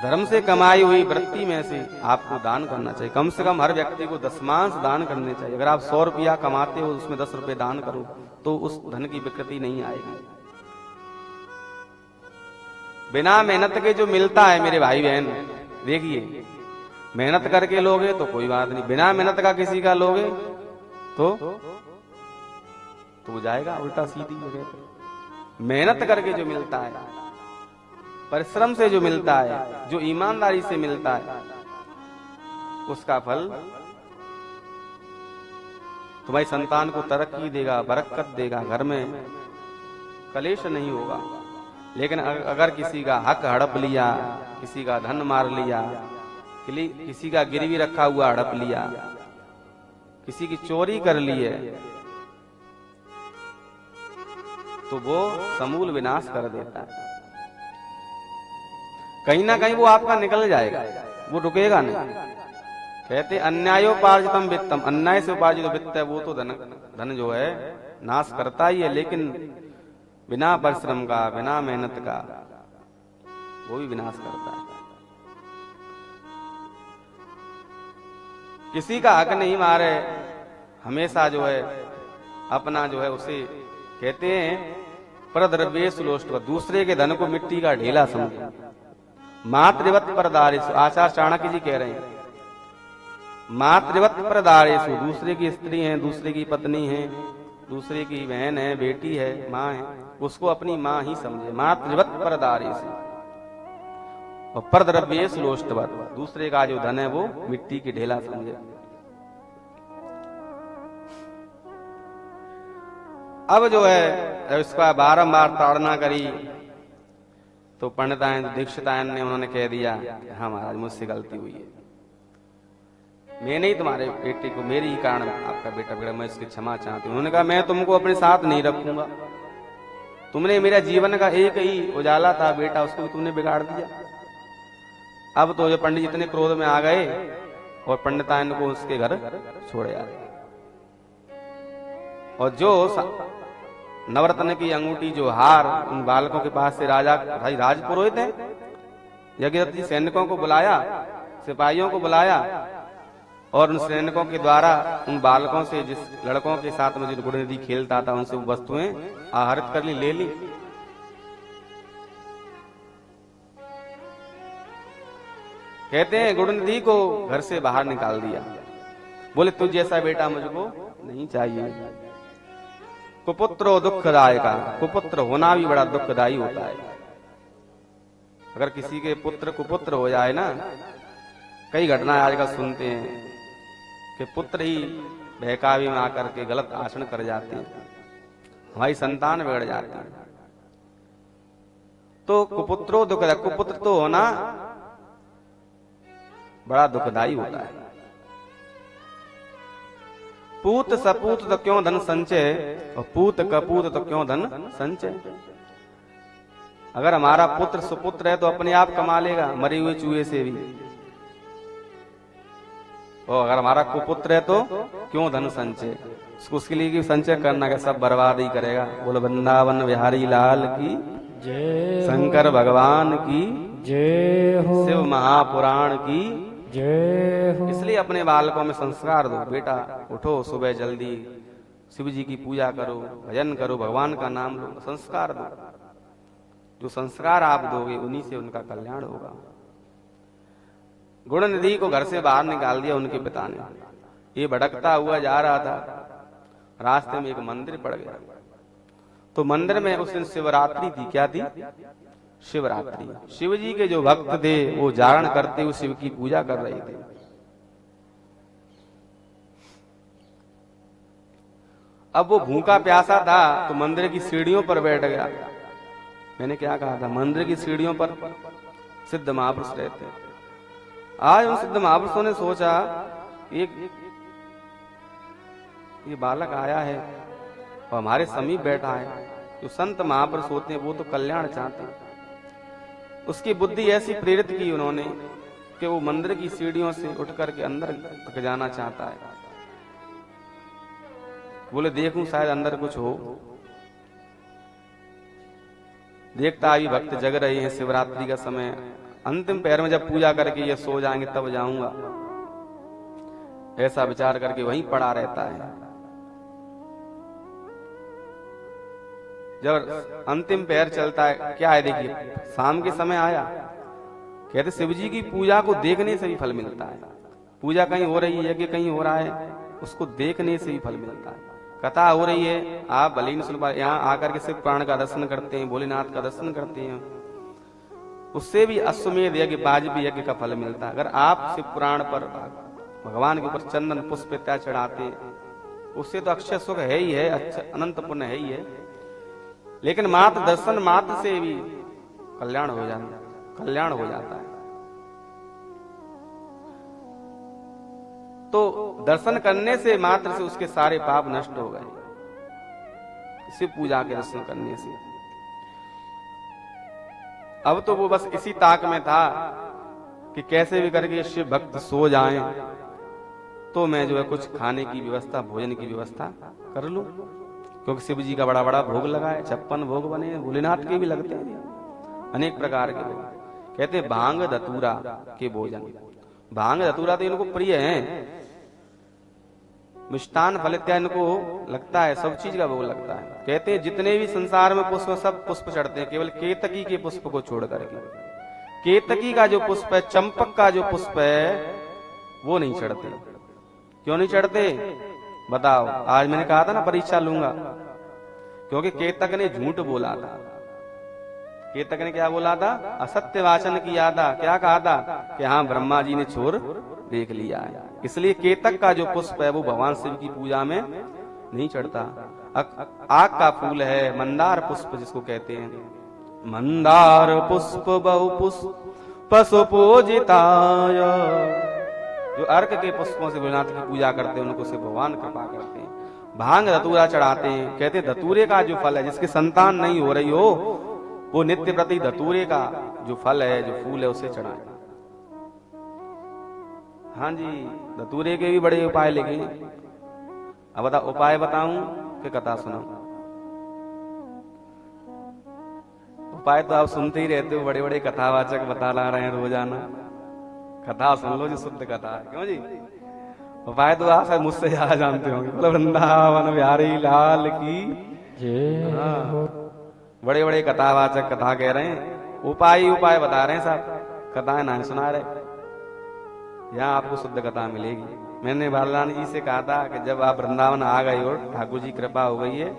Speaker 1: धर्म से कमाई हुई वृत्ति में से आपको दान करना चाहिए। कम से कम हर व्यक्ति को 10 दान करने चाहिए। अगर आप 100 रुपया कमाते हो, उसमें 10 रुपए दान करो, तो उस धन की विकृति नहीं आएगी। बिना मेहनत के जो मिलता है मेरे भाई बहन, देखिए मेहनत करके लोगे तो कोई बात नहीं, बिना मेहनत का किसी का लोगे तो जाएगा उल्टा सीधी जगह पे। मेहनत करके जो मिलता है, परिश्रम से जो मिलता है, जो ईमानदारी से मिलता है, उसका फल तुम्हारी संतान को तरक्की देगा, बरकत देगा, घर में कलेश नहीं होगा। लेकिन अगर किसी का हक हड़प लिया, किसी का धन मार लिया, किसी का गिरवी रखा हुआ हड़प लिया, किसी की चोरी कर ली है, तो वो समूल विनाश कर देता है। कहीं ना कहीं वो आपका निकल जाएगा, वो रुकेगा नहीं। कहते अन्यायोपार्जितम वित्तम, अन्याय से उपार्जित वित्त है वो तो धन जो है नाश करता ही है, लेकिन बिना परिश्रम का, बिना मेहनत का, वो भी विनाश करता है। किसी का हक नहीं मारे, हमेशा जो है अपना जो है उसे कहते हैं परद्रव्येषु लोष्टवत्, दूसरे के धन को मिट्टी का ढेला समझे। मातृवत् परदारेषु, आचार्य चाणक्य जी कह रहे हैं, मातृवत् परदारेषु, दूसरे की स्त्री है, दूसरे की पत्नी है, दूसरे की बहन है, बेटी है, माँ है, उसको अपनी माँ ही समझे। मातृवत् परदारेषु और परद्रव्येषु लोष्टवत्, दूसरे का जो धन है वो मिट्टी की ढेला समझे। अब जो है इसका बारंबार ताड़ना करी तो पंडितायन दीक्षितायन ने उन्होंने कह दिया, हाँ महाराज मुझसे गलती हुई है, मैंने ही तुम्हारे बेटे को, मेरे ही कारण आपका बेटा बिगड़ा, मैं इसकी क्षमा चाहती हूँ। उन्होंने कहा मैं तुमको अपने साथ नहीं रखूंगा, तुमने मेरा जीवन का एक ही उजाला था बेटा, उसको भी तुमने बिगाड़ दिया। अब तो जो पंडित इतने क्रोध में आ गए और पंडितायन को उसके घर छोड़े आ गए। और जो नवरत्न की अंगूठी जो हार उन बालकों के पास से राजा भाई राजपुरोहित है यज्ञदत्त जी सैनिकों को बुलाया, सिपाहियों को बुलाया और उन सैनिकों के द्वारा उन बालकों से, जिस लड़कों के साथ में जो गुणनिधि खेलता था, उनसे वो वस्तुएं आहरित कर ली, ले ली। कहते हैं गुणनिधि को घर से बाहर निकाल दिया। बोले तुझ जैसा बेटा मुझको नहीं चाहिए। कुपुत्रो दुखदाय का, कुपुत्र होना भी बड़ा दुखदायी होता है। अगर किसी के पुत्र कुपुत्र हो जाए ना, कई घटनाएं आजकल सुनते हैं कि पुत्र ही बहकावे में आकर के गलत आचरण कर जाते हैं, हमारी संतान बिगड़ जाती है। तो कुपुत्रो दुखदाय, कुपुत्र तो होना बड़ा दुखदायी होता है। पूत सपूत तो क्यों धन संचय, और पूत कपूत तो क्यों धन संचय। अगर हमारा पुत्र सुपुत्र है तो अपने आप कमा लेगा मरे हुए चूहे से भी, और अगर हमारा कुपुत्र है तो क्यों धन संचय, उसके लिए संचय करना क्या, सब बर्बाद ही करेगा। बोलो वृंदावन बिहारी लाल की
Speaker 2: जय,
Speaker 1: शंकर भगवान की
Speaker 2: जय हो,
Speaker 1: शिव महापुराण की
Speaker 2: जय हो।
Speaker 1: इसलिए अपने बालकों में संस्कार दो। बेटा उठो सुबह जल्दी, शिव जी की पूजा करो, भजन करो, भगवान का नाम लो, संस्कार दो। जो संस्कार आप दोगे उन्हीं से उनका कल्याण होगा। गुणनिधि को घर से बाहर निकाल दिया उनके पिता ने। ये भटकता हुआ जा रहा था, रास्ते में एक मंदिर पड़ गया। तो मंदिर में उस दिन शिवरात्रि थी। क्या थी? शिवरात्रि। शिव जी के जो भक्त थे वो जागरण करते हुए शिव की पूजा कर रहे थे। अब वो भूखा प्यासा था तो मंदिर की सीढ़ियों पर बैठ गया। मैंने क्या कहा था, मंदिर की सीढ़ियों पर सिद्ध महापुरुष रहते। आज उन सिद्ध महापुरुषों ने सोचा एक ये बालक आया है और हमारे समीप बैठा है। जो संत महापुरुष होते हैं वो तो कल्याण चाहते हैं। उसकी बुद्धि ऐसी प्रेरित की उन्होंने कि वो मंदिर की सीढ़ियों से उठ करके अंदर तक जाना चाहता है। बोले देखूं शायद अंदर कुछ हो। देखता अभी भक्त जग रहे हैं, शिवरात्रि का समय, अंतिम पैर में जब पूजा करके ये सो जाएंगे तब जाऊंगा, ऐसा विचार करके वहीं पड़ा रहता है। जब अंतिम पैर चलता है, क्या है देखिए, शाम के समय आया। कहते शिव जी की पूजा को देखने से भी फल मिलता है। पूजा कहीं हो रही है, यज्ञ कहीं हो रहा है, उसको देखने से भी फल मिलता है। कथा हो रही है, आप भले ही सुन पा, यहाँ आकर के शिव पुराण का दर्शन करते हैं, भोलेनाथ का दर्शन करते हैं, उससे भी अश्वमेध यज्ञ, वाजपेयी यज्ञ का फल मिलता है। अगर आप शिव पुराण पर भगवान के ऊपर चंदन पुष्प इत्यादि चढ़ाते हैं, उससे तो अक्षय सुख है ही है, अच्छा अनंत पुण्य है ही है। लेकिन मात्र दर्शन मात्र से भी कल्याण हो जाता है। तो दर्शन करने से मात्र से उसके सारे पाप नष्ट हो गए, शिव पूजा के दर्शन करने से। अब तो वो बस इसी ताक में था कि कैसे भी करके शिव भक्त सो जाएं तो मैं जो है कुछ खाने की व्यवस्था, भोजन की व्यवस्था कर लूं, क्योंकि शिव जी का बड़ा बड़ा भोग लगा है, 56 भोग बने हैं, भोलेनाथ के भी लगते हैं, अनेक प्रकार के भोग। कहते हैं भांग धतूरा के भोजन। भांग धतूरा तो इनको प्रिय है, मिष्टान फल इत्यादि इनको लगता है, सब चीज का भोग लगता है। कहते हैं जितने भी संसार में पुष्प, सब पुष्प चढ़ते हैं, केवल केतकी के पुष्प को छोड़ करके। केतकी का जो पुष्प है, चंपक का जो पुष्प है, वो नहीं चढ़ते। क्यों नहीं चढ़ते बताओ? आज मैंने कहा था ना परीक्षा लूंगा, क्योंकि केतक ने झूठ बोला था। केतक ने क्या बोला था? असत्य वाचन किया था। क्या कहा था? कि हाँ ब्रह्मा जी ने चोर देख लिया है। इसलिए केतक का जो पुष्प है वो भगवान शिव की पूजा में नहीं चढ़ता। आग का फूल है, मंदार पुष्प जिसको कहते हैं, मंदार पुष्प बहु पुष्प पशु पूजिताय। जो अर्क के पुष्पों से भोलेनाथ की पूजा करते हैं उनको से भगवान कृपा करते हैं। भांग धतूरा चढ़ाते हैं। कहते हैं धतूरे का जो फल है, जिसकी संतान नहीं हो रही हो, वो नित्य प्रति धतूरे का जो फल है, जो फूल है, उसे चढ़ाए। हाँ जी, धतूरे के भी बड़े उपाय, लेकिन अब उपाय बताऊं कि कथा सुनाऊं? उपाय तो आप सुनते ही रहते हो, बड़े बड़े कथावाचक बता ला रहे हैं रोजाना। कथा सुन लो जो शुद्ध कथा है, क्यों जी? उपाय तो आप मुझसे ज्यादा जानते होंगे। बोलो वृंदावन बिहारी लाल की
Speaker 2: जय।
Speaker 1: हाँ। बड़े बड़े कथावाचक कथा कह रहे हैं, उपाय ही उपाय बता रहे हैं साहब, कथाएं ना सुना रहे। यहाँ आपको शुद्ध कथा मिलेगी। मैंने बालरानी जी से कहा था कि जब आप वृंदावन आ गए हो, ठाकुर जी कृपा हो गई है,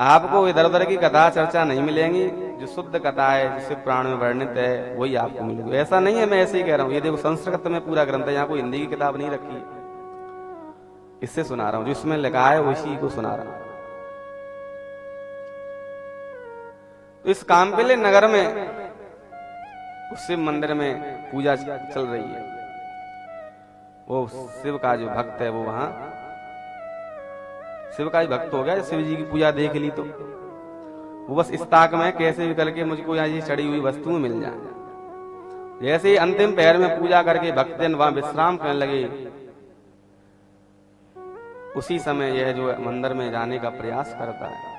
Speaker 1: आपको इधर उधर की कथा चर्चा नहीं मिलेंगी। जो शुद्ध कथा है, जिससे प्राण में वर्णित है, वही आपको मिलेगी। ऐसा नहीं है, मैं ऐसे ही कह रहा हूँ। ये देखो संस्कृत में पूरा ग्रंथ है, यहाँ कोई हिंदी की किताब नहीं रखी है। इससे सुना रहा हूँ, जिसमें लिखा है उसी को सुना रहा हूँ। तो इस काम्पिल्य नगर में उस शिव मंदिर में पूजा चल रही है। वो शिव का जो भक्त है वो वहां शिव का ही भक्त हो गया। शिव जी की पूजा देख ली तो वो बस इस ताक में कैसे भी करके मुझको यहाँ ये चढ़ी हुई वस्तुएं मिल जाए। जैसे ही अंतिम पहर में पूजा करके भक्तजन वहां विश्राम करने लगे, उसी समय यह जो मंदिर में जाने का प्रयास करता है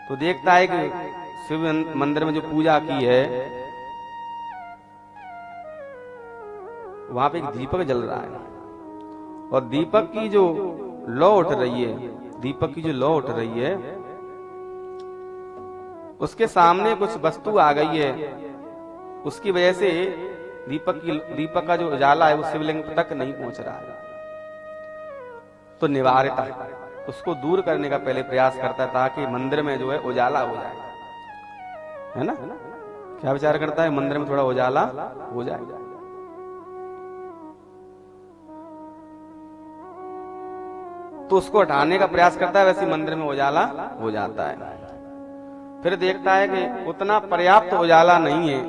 Speaker 1: तो देखता है कि शिव मंदिर में जो पूजा की है वहां पे एक दीपक जल रहा है, और दीपक की जो लौ उठ रही है, दीपक की जो लौ उठ रही है, उसके सामने कुछ वस्तु आ गई है। उसकी वजह से दीपक का जो उजाला है वो शिवलिंग तक नहीं पहुंच रहा है। तो निवारता उसको दूर करने का पहले प्रयास करता है ताकि मंदिर में जो है उजाला हो जाए, है ना? क्या विचार करता है? मंदिर में थोड़ा उजाला हो जाए। तो उसको हटाने का प्रयास करता है, वैसे मंदिर में उजाला हो जाता है। फिर देखता है कि उतना पर्याप्त उजाला नहीं है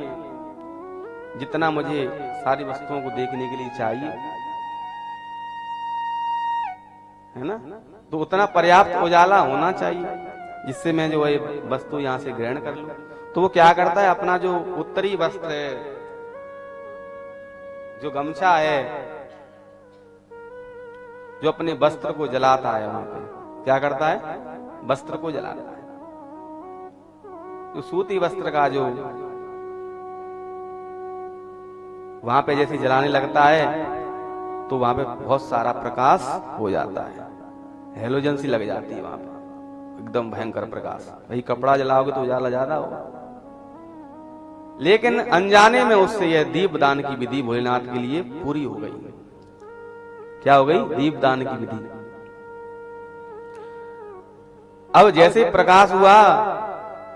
Speaker 1: जितना मुझे सारी वस्तुओं को देखने के लिए चाहिए, है ना? तो उतना पर्याप्त उजाला होना चाहिए जिससे मैं जो है वस्तु यहां से ग्रहण कर लूं। तो वो क्या करता है, अपना जो उत्तरी वस्त्र है, जो गमछा है, जो अपने वस्त्र को जलाता है, वहां पे क्या करता है? वस्त्र को जलाता है। तो सूती वस्त्र का जो वहां पे जैसे जलाने लगता है तो वहां पे बहुत सारा प्रकाश हो जाता है, हेलोजन सी लग जाती है वहां पे, एकदम भयंकर प्रकाश। वही कपड़ा जलाओगे तो उजाला ज्यादा होगा। लेकिन अनजाने में उससे यह दीपदान की विधि भोलेनाथ के लिए पूरी हो गई। क्या हो गई? दीपदान की विधि। अब जैसे प्रकाश हुआ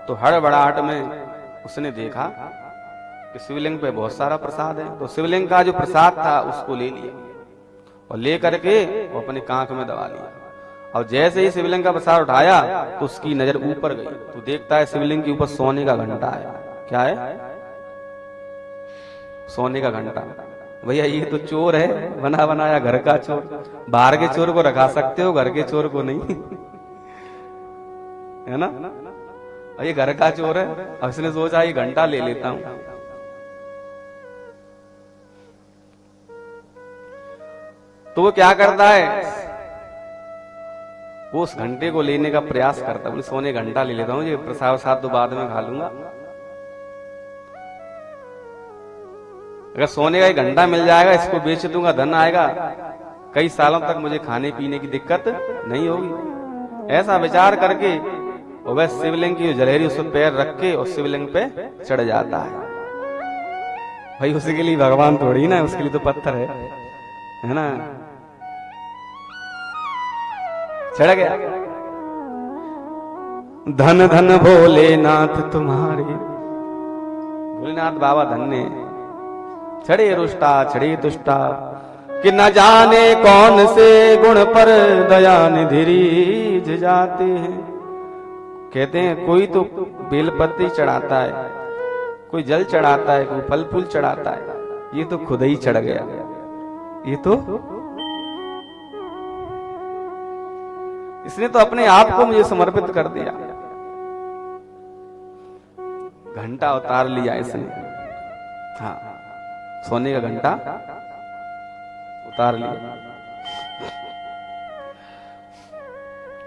Speaker 1: तो हड़बड़ाहट में उसने देखा कि शिवलिंग पे बहुत सारा प्रसाद है। तो शिवलिंग का जो प्रसाद था उसको ले लिया और ले करके वो अपने कांख में दबा लिया। और जैसे ही शिवलिंग का प्रसाद उठाया तो उसकी नजर ऊपर गई तो देखता है शिवलिंग के ऊपर सोने का घंटा है। क्या है? सोने का घंटा। भैया ये तो चोर है, बना बनाया घर का चोर। बाहर के चोर को रखा सकते हो, घर के चोर को नहीं, है ना? ये घर का चोर है। अब इसने सोचा ये घंटा ले लेता हूं। तो वो क्या करता है, वो उस घंटे को लेने का प्रयास करता है। बोले सोने घंटा ले लेता हूं, ये प्रसाद साथ तो बाद में खा लूंगा। अगर सोने का एक घंटा मिल जाएगा, इसको बेच दूंगा, धन आएगा, कई सालों तक मुझे खाने पीने की दिक्कत नहीं होगी। ऐसा विचार करके और वह शिवलिंग की जलेरी उस पर पैर रख के और शिवलिंग पे चढ़ जाता है। भाई उसके लिए भगवान थोड़ी ना, उसके लिए तो पत्थर है ना? चढ़ गया। धन धन भोलेनाथ तुम्हारे, भोलेनाथ बाबा धन्य। चढ़े रुष्टा चढ़े तुष्टा कि न जाने कौन से गुण पर दया निधि जाते हैं। कहते हैं कोई तो बेलपत्ती चढ़ाता है, कोई जल चढ़ाता है, कोई फल फूल चढ़ाता है, ये तो खुद ही चढ़ गया। ये तो इसने तो अपने आप को मुझे समर्पित कर दिया। घंटा उतार लिया इसने, हाँ, सोने का घंटा उतार लिया।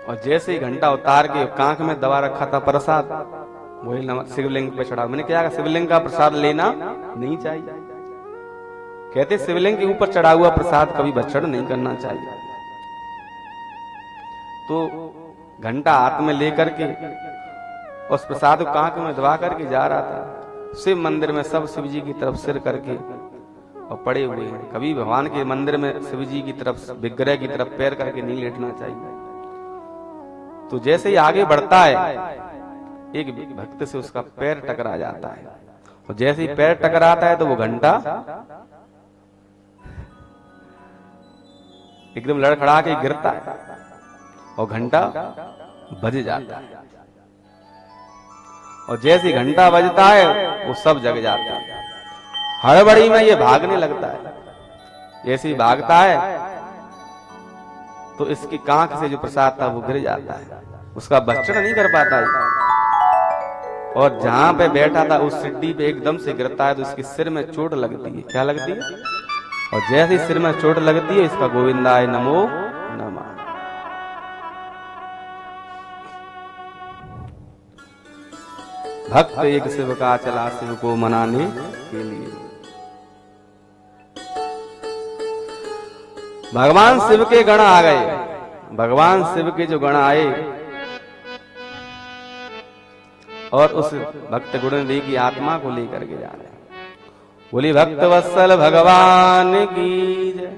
Speaker 1: और जैसे ही घंटा उतार के कांख में दबा रखा था प्रसाद, वही नमक शिवलिंग पे चढ़ा। मैंने क्या कहा, शिवलिंग का प्रसाद लेना नहीं चाहिए। कहते शिवलिंग के ऊपर चढ़ा हुआ प्रसाद कभी भक्षण नहीं करना चाहिए। तो घंटा हाथ में लेकर के उस प्रसाद को कांख में दबा करके जा रहा था। शिव मंदिर में सब शिव जी की तरफ सिर करके और पड़े हुए हैं। कभी भगवान के मंदिर में शिव जी की तरफ, विग्रह की तरफ पैर करके नहीं लेटना चाहिए। तो जैसे ही आगे बढ़ता है, एक भक्त से उसका पैर टकरा जाता है, और जैसे ही पैर टकराता है तो वो घंटा एकदम लड़खड़ा के गिरता है और घंटा बज जाता है। और जैसे घंटा बजता है वो सब जग जाता है। हड़बड़ी में ये भागने लगता है। जैसे ही भागता है तो इसकी कांख से जो प्रसाद था वो गिर जाता है, उसका भक्षण नहीं कर पाता है। और जहां पे बैठा था उस सीढ़ी पे एकदम से गिरता है तो इसके सिर में चोट लगती है। क्या लगती है? और जैसे ही सिर में चोट लगती है, इसका गोविंदाय नमो नमः। भक्त एक शिव का चला शिव को मनाने के लिए। भगवान शिव के गण आ गए। भगवान शिव के जो गण आए और उस भक्त गुणनिधि की आत्मा को लेकर के जा रहे हैं। बोली भक्त वत्सल भगवान की जय।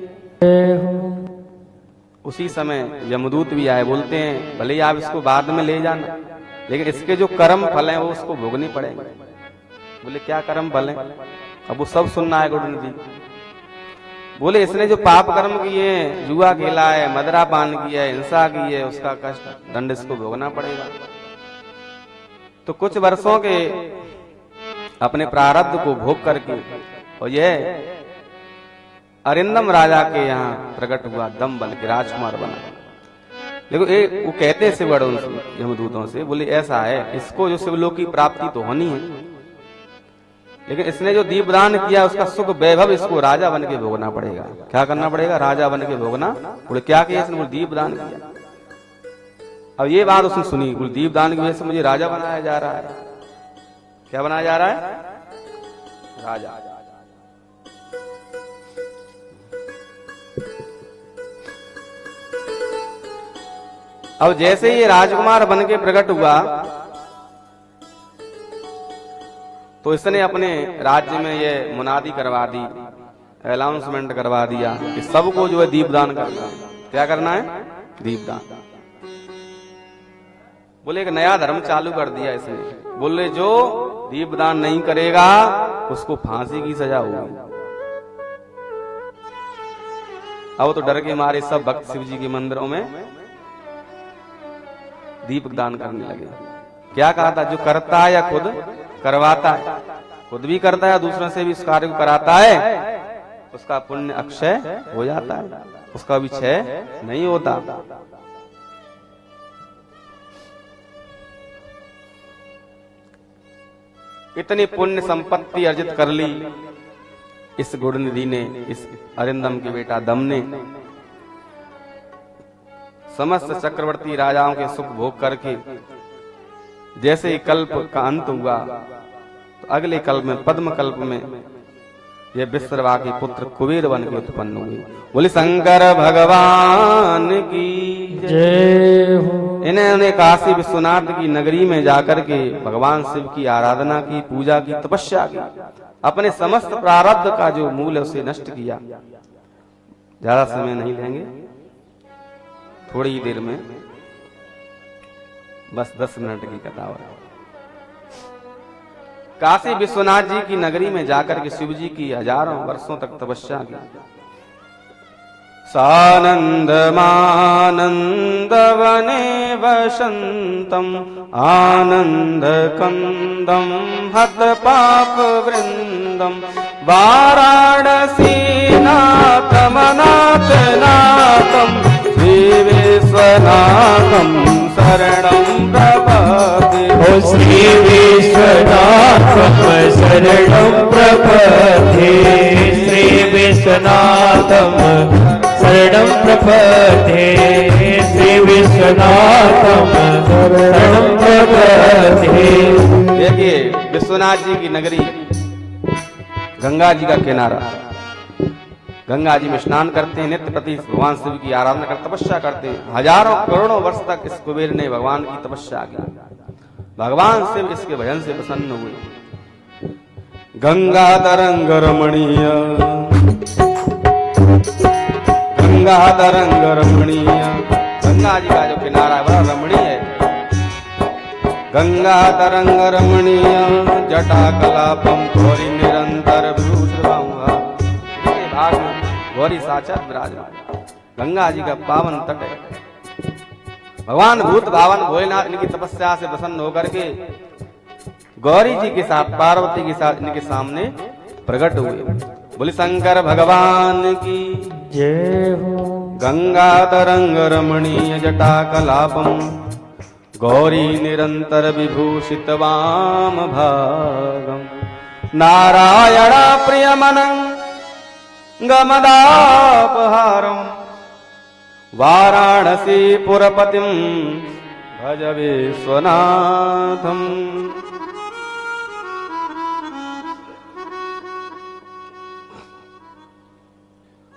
Speaker 1: उसी समय यमदूत भी आए। बोलते हैं भले ही आप इसको बाद में ले जाना, लेकिन इसके जो कर्म फल हैं वो उसको भोगने पड़ेंगे। बोले क्या कर्म फल हैं? अब वो सब सुनना है गुरुनिधि। बोले इसने जो पाप कर्म किए हैं, जुआ खेला है, मदरा पान किया है, हिंसा की है, उसका कष्ट दंड इसको भोगना पड़ेगा। तो कुछ वर्षों के अपने प्रारब्ध को भोग करके, और यह अरिंदम राजा के यहाँ प्रकट हुआ, दम बल के राजकुमार बना। लेकिन वो कहते शिवगणों से, यमदूतों से, बोले ऐसा है, इसको जो शिवलोक की प्राप्ति तो होनी है, लेकिन इसने जो दीपदान किया उसका सुख वैभव इसको राजा बन के भोगना पड़ेगा। क्या करना पड़ेगा? राजा बन के भोगना। बोले क्या किया इसने? बोले दीपदान किया। अब ये बात उसने सुनी, बोले दीपदान की वजह से मुझे राजा बनाया जा रहा है। क्या बनाया जा रहा है? राजा। अब जैसे ये राजकुमार बन के प्रकट हुआ तो इसने अपने राज्य में ये मुनादी करवा दी, अनाउंसमेंट करवा दिया कि सबको जो है दीपदान करना है। क्या करना है? दीपदान। बोले एक नया धर्म चालू कर दिया इसने। बोले जो दीपदान नहीं करेगा उसको फांसी की सजा होगी। अब तो डर के मारे सब भक्त शिव जी के मंदिरों में दीप दान करने लगे। क्या कहा था? जो करता है या खुद करवाता है, खुद भी करता है, दूसरों से भी इस कार्य को कराता है, उसका पुण्य अक्षय हो जाता है, उसका भी क्षय नहीं होता। इतनी पुण्य संपत्ति अर्जित कर ली इस गुणनिधि ने, इस अरिंदम के बेटा दम ने। समस्त चक्रवर्ती राजाओं के सुख भोग करके जैसे ही कल्प का अंत हुआ तो अगले कल्प में, पद्म कल्प में, ये विश्रवा के पुत्र कुबेर बन के उत्पन्न हुए। बोले शंकर भगवान की जय हो। इन्होंने काशी विश्वनाथ की नगरी में जाकर के भगवान शिव की आराधना की, पूजा की, तपस्या की, अपने समस्त प्रारब्ध का जो मूल है उसे नष्ट किया। ज्यादा समय नहीं लेंगे, थोड़ी ही देर में, बस 10 मिनट की कथा हो। काशी विश्वनाथ जी की नगरी में जाकर के शिव जी की हजारों वर्षों तक तपस्या की। सानंद मानंद वने वसंतम आनंद कंदम हत पाप वृंदम वाराणसी नाथमनाथ नाथम श्री विश्वनाथम शरणं प्रपद्ये।
Speaker 2: ओ श्री विश्वनाथम शरणं प्रपद्ये, श्री विश्वनाथम शरणं प्रपद्ये, श्री विश्वनाथम शरणं प्रपद्ये।
Speaker 1: विश्वनाथ जी की नगरी गंगा जी का किनारा, गंगा जी में स्नान करते हैं, नित्य प्रति भगवान शिव की आराधना कर तपस्या करते हैं। हजारों करोड़ों वर्ष तक इस कुबेर ने भगवान की तपस्या की। भगवान शिव इसके भजन से प्रसन्न हुए। गंगा तरंग रमणीय, गंगा तरंग रमणीय, गंगा जी का जो किनारा है बड़ा रमणीय है। गंगा तरंग रमणीय जटा कलापम गौरी निरंतर भाग में गौरी साक्षात विराजमान। गंगा जी का पावन तट है। भगवान भूत भावन भोलेनाथ इनकी तपस्या से प्रसन्न होकर के गौरी जी के साथ, पार्वती के साथ इनके सामने प्रकट हुए। बोले शंकर भगवान की
Speaker 2: जय हो।
Speaker 1: गंगा तरंग रमणीय जटा कलापम गौरी निरंतर विभूषित वाम भागम नारायण प्रियमनं गमदापहारम वाराणसी पुरपतिम भज विश्वनाथम।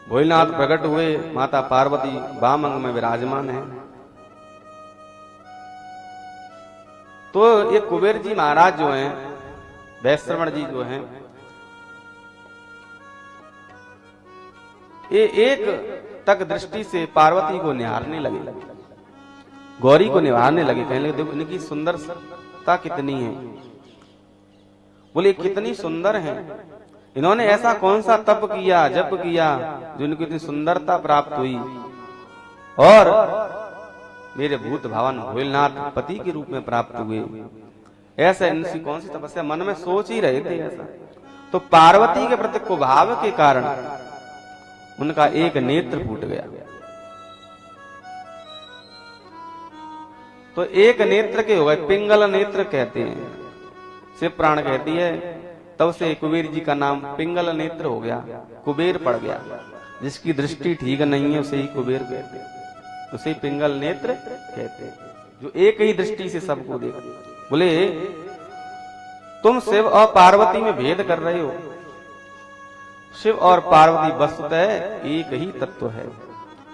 Speaker 1: भोलेनाथ प्रकट हुए, माता पार्वती वाम अंग में विराजमान है। तो ये कुबेर जी महाराज जो हैं, वैश्रवण जी जो हैं, ये एक तक दृष्टि से पार्वती को निहारने लगे, गौरी को निहारने लगे। कहने लगे देखो इनकी सुंदरता कितनी है। बोले कितनी सुंदर है, इन्होंने ऐसा कौन सा तप किया, जप किया जो इनको इतनी सुंदरता प्राप्त हुई। और मेरे भूत भावन भोलेनाथ पति के रूप में प्राप्त हुए। ऐसा इनसी कौन सी तपस्या, मन में सोच ही रहे थे ऐसा। तो पार्वती के प्रति कुभाव के कारण उनका एक नेत्र फूट गया। तो एक नेत्र के हो गए, पिंगल नेत्र कहते हैं, शिव पुराण कहती है। तब से कुबेर जी का नाम पिंगल नेत्र हो गया, कुबेर पड़ गया। जिसकी दृष्टि ठीक नहीं है उसे ही कुबेर कहते हैं, उसे पिंगल नेत्र कहते हैं, जो एक ही दृष्टि से सबको देखते। बोले तुम शिव और पार्वती में भेद कर रहे हो। शिव और पार्वती वस्तुतः एक ही तत्व है।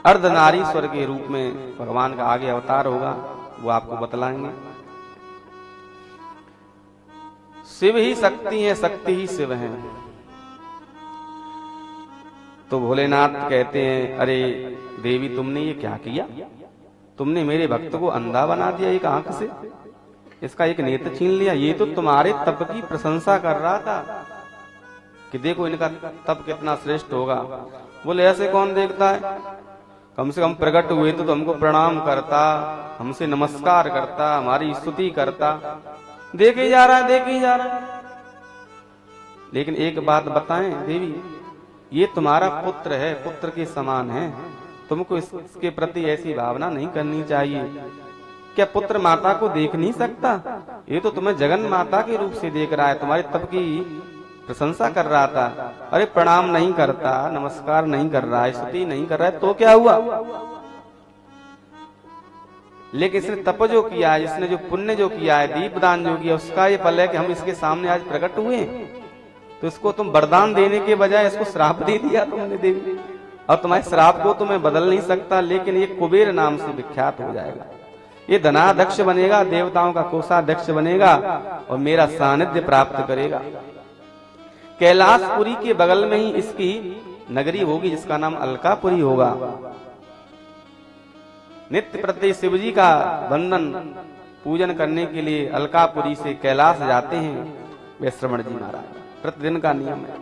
Speaker 1: अर्धनारीश्वर के रूप में भगवान का आगे अवतार होगा, वो आपको बतलाएंगे। शिव ही शक्ति है, शक्ति ही शिव है। तो भोलेनाथ कहते हैं अरे देवी तुमने ये क्या किया, तुमने मेरे भक्त को अंधा बना दिया एक आंख से, इसका एक नेत्र छीन लिया। ये तो तुम्हारे तप की प्रशंसा कर रहा था कि देखो इनका तप कितना श्रेष्ठ होगा। बोले ऐसे कौन देखता है, कम से कम प्रकट हुए तो हमको प्रणाम करता, हमसे नमस्कार करता, हमारी स्तुति करता। देखे जा रहा है, देखे ही जा रहा है। लेकिन एक बात बताएं देवी, ये तुम्हारा पुत्र है, पुत्र के समान है, तुमको इसके प्रति ऐसी भावना नहीं करनी चाहिए। क्या पुत्र माता को देख नहीं सकता? ये तो तुम्हें जगन माता के रूप से देख रहा है, तुम्हारे तप की प्रशंसा कर रहा था। अरे प्रणाम नहीं करता, नमस्कार नहीं कर रहा है, स्तुति नहीं कर रहा है, तो क्या हुआ? लेकिन इसने तप जो किया है, इसने जो पुण्य जो किया है, दीपदान जो किया, उसका ये फल है कि हम इसके सामने आज प्रकट हुए। तो इसको तुम वरदान देने के बजाय इसको श्राप दे दिया तुमने देवी। और तुम्हारे श्राप को तो मैं बदल नहीं सकता, लेकिन ये कुबेर नाम से विख्यात हो जाएगा। ये धनाध्यक्ष बनेगा, देवताओं का कोषाध्यक्ष बनेगा और मेरा सानिध्य प्राप्त करेगा। कैलाशपुरी के बगल में ही इसकी नगरी होगी, जिसका नाम अलकापुरी होगा। नित्य प्रति शिवजी का वंदन पूजन करने के लिए अलकापुरी से कैलाश जाते हैं वैश्रवण जी महाराज, प्रतिदिन का नियम है।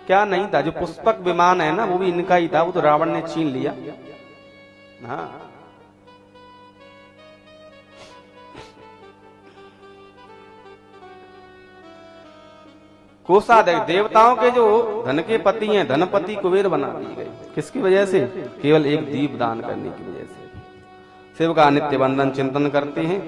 Speaker 1: क्या नहीं था, जो पुष्पक विमान है ना वो भी इनका ही था, वो तो रावण ने छीन लिया। हाँ, कोषाध्यक्ष, देवताओं के जो धन के पति हैं, धनपति कुबेर बना दिए गए। किसकी वजह से? केवल एक दीप दान करने की वजह से। शिव का नित्य वंदन चिंतन करते हैं।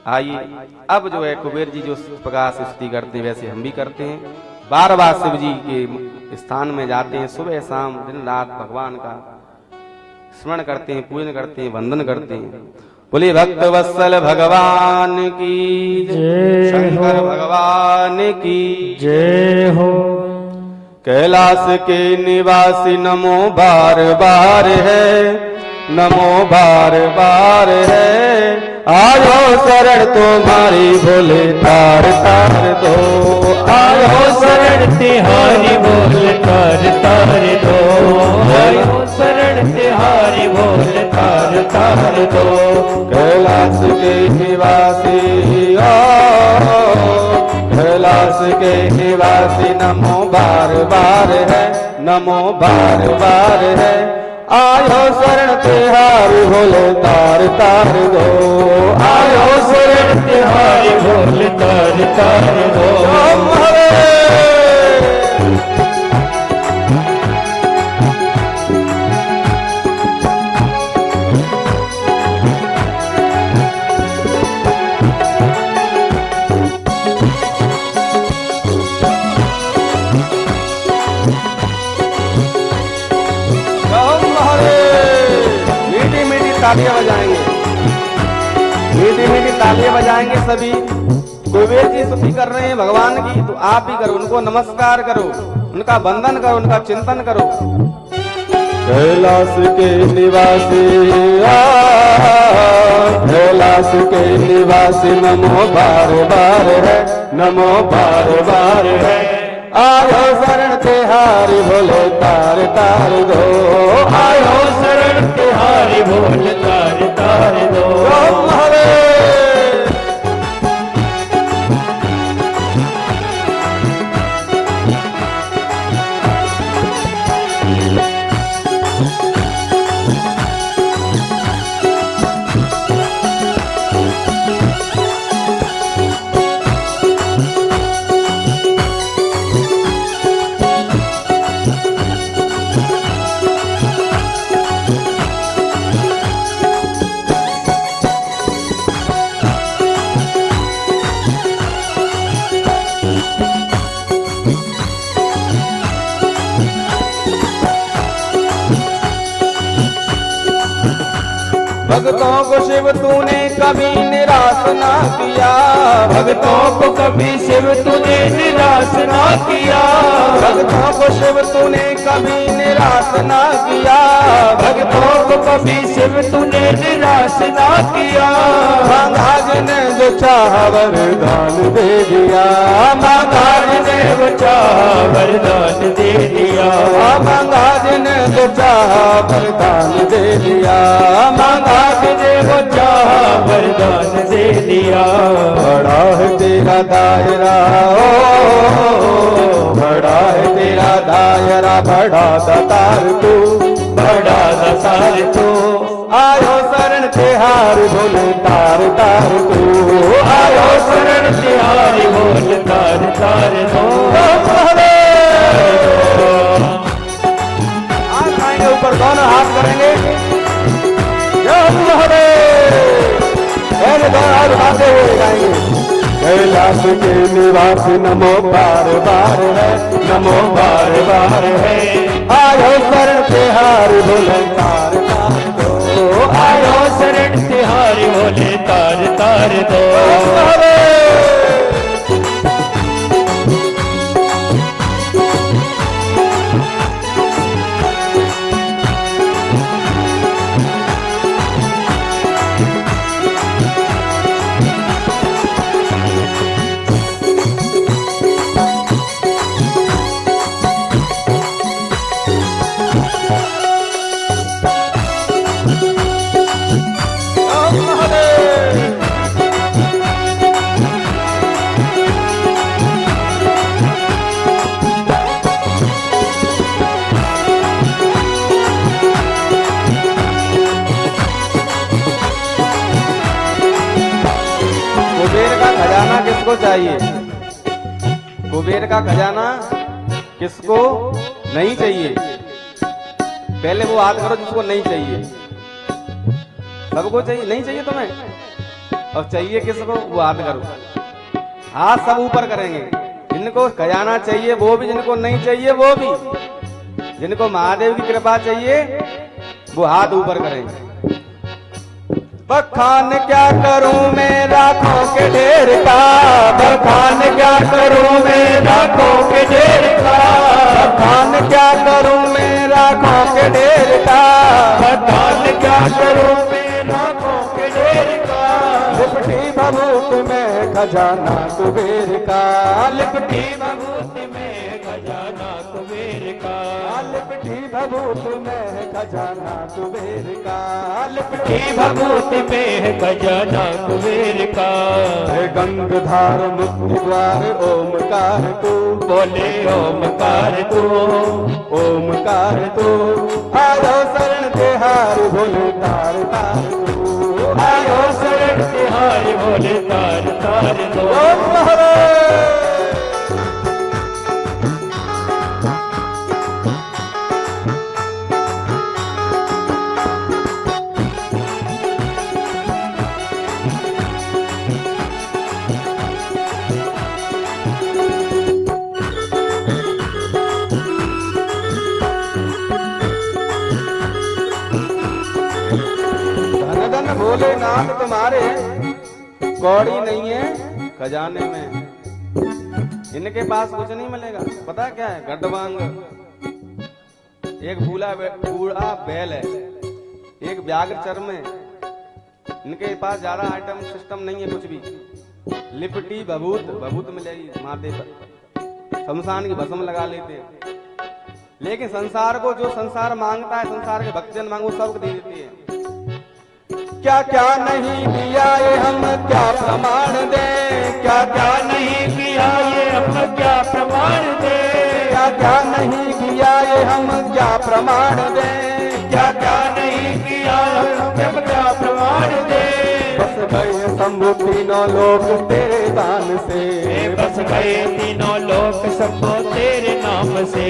Speaker 1: आइए अब जो है कुबेर जी जो प्रकार से स्तुति करते हैं वैसे हम भी करते हैं। बार बार शिव जी के स्थान में जाते हैं, सुबह शाम दिन रात भगवान का स्मरण करते हैं, पूजन करते हैं, वंदन करते हैं। बोले भक्त वत्सल भगवान की
Speaker 2: जय
Speaker 1: शंकर
Speaker 2: हो।
Speaker 1: भगवान की
Speaker 2: जय हो।
Speaker 1: कैलाश के निवासी नमो बार बार है, नमो बार बार है। आयो शरण तुम्हारी भोले तार तार दो,
Speaker 2: आयो शरण तिहारी बोल तार तार दो, आयो शरण तिहारी बोल तार तार दो।
Speaker 1: कैलाश के निवासी कैलाश के निवासी नमो बार बार है, नमो बार बार है। आयो शरण तिहारी भोले तार तार दो, आयो शरण
Speaker 2: तिहारी बोल तार तार दो।
Speaker 1: ओम हरे। तालियां बजाएंगे, मीठी मीठी तालियां बजाएंगे सभी। कुबेर जी स्तुति कर रहे हैं भगवान की, तो आप भी करो, उनको नमस्कार करो, उनका वंदन करो, उनका चिंतन करो। कैलाश के निवासी कैलाश के निवासी नमो बार बार है, नमो बार बार है। आयो शरण तिहारी भोले तार तार दो,
Speaker 2: आयो शरण तिहारी बोल तार तार दो।
Speaker 1: ओम हरे। भक्तों को शिव तूने कभी निराश ना किया,
Speaker 2: भक्तों को कभी शिव तूने निराश ना किया,
Speaker 1: भक्तों को शिव तूने कभी निराश ना किया,
Speaker 2: भक्तों को कभी शिव तूने निराश ना किया।
Speaker 1: महाराज ने जो चाहा वरदान दे दिया,
Speaker 2: महाराज ने वो चाहा वरदान दे दिया,
Speaker 1: महाराज ने जो चाहा वरदान दे दिया,
Speaker 2: महाराज ने वो चाहा वरदान दे दिया।
Speaker 1: बड़ा है तेरा दायरा ओ, बड़ा है तेरा दायरा, बड़ा दातार तू,
Speaker 2: बड़ा दसार तू।
Speaker 1: आयो शरण तिहारी भोले तार तार तू,
Speaker 2: आयो शरण तिहारी बोल तार तार दो।
Speaker 1: हाथ आएंगे ऊपर, दोनों हाथ करेंगे, हरे दोनों हाथ उठाते हुए गाएंगे। कैलाश के निवासी नमो बार बार है, नमो बार बार है। आयो शरण तिहारी भोले तार तार दो,
Speaker 2: आयो शरण तिहारी बोले तार तार दो।
Speaker 1: हरे। किसको चाहिए? कुबेर का खजाना किसको नहीं चाहिए? पहले वो याद करो जिसको नहीं चाहिए। सबको चाहिए, नहीं चाहिए तुम्हें? अब चाहिए किसको वो याद करो। हाथ सब ऊपर करेंगे। जिनको खजाना चाहिए वो भी, जिनको नहीं चाहिए वो भी। जिनको महादेव की कृपा चाहिए वो हाथ ऊपर करें। बखान क्या करूं मैं लाखों के ढेर का,
Speaker 2: बखान क्या करूं मैं लाखों के ढेर का,
Speaker 1: बखान क्या करूं मैं लाखों के ढेर का,
Speaker 2: बखान क्या करूं मैं लाखों के ढेर का,
Speaker 1: लिपटी भभूत में खजाना कुबेर का,
Speaker 2: लिपटी भभूत में खजाना कुबेर का,
Speaker 1: लिपटी भभूत में खजाना कुबेर का,
Speaker 2: लिपटी भभूत में खजाना कुबेर का।
Speaker 1: हे गंगधार मुक्ति द्वार ओमकार तू,
Speaker 2: बोले ओमकार तू,
Speaker 1: ओमकार तू, आयो शरण तिहार भोले तार तार तू,
Speaker 2: आयो शरण तिहारी बोले तार तार दो।
Speaker 1: ओम हरे। धन धन भोलेनाथ तुम्हारे कौड़ी नहीं है खजाने में, इनके पास कुछ नहीं मिलेगा। पता क्या है? गड्ढवांग, एक बूढ़ा बैल है, एक व्याघ्र चर्म है। इनके पास ज्यादा आइटम सिस्टम नहीं है कुछ भी। लिपटी भभूत, भभूत मिलेगी माथे पर, शमशान की भस्म लगा लेते हैं। लेकिन संसार को जो संसार मांगता है, संसार के भक्तजन मांगो सबको दे देती है। क्या क्या नहीं दिया ये हम क्या प्रमाण दे, क्या क्या
Speaker 2: नहीं किया ये हम क्या प्रमाण दे,
Speaker 1: क्या क्या नहीं किया ये हम क्या प्रमाण दे,
Speaker 2: क्या क्या नहीं किया हम क्या प्रमाण दे।
Speaker 1: बस गए शंभु तीनों लोक तेरे दान से,
Speaker 2: बस गए तीनों लोक सबको तेरे नाम से,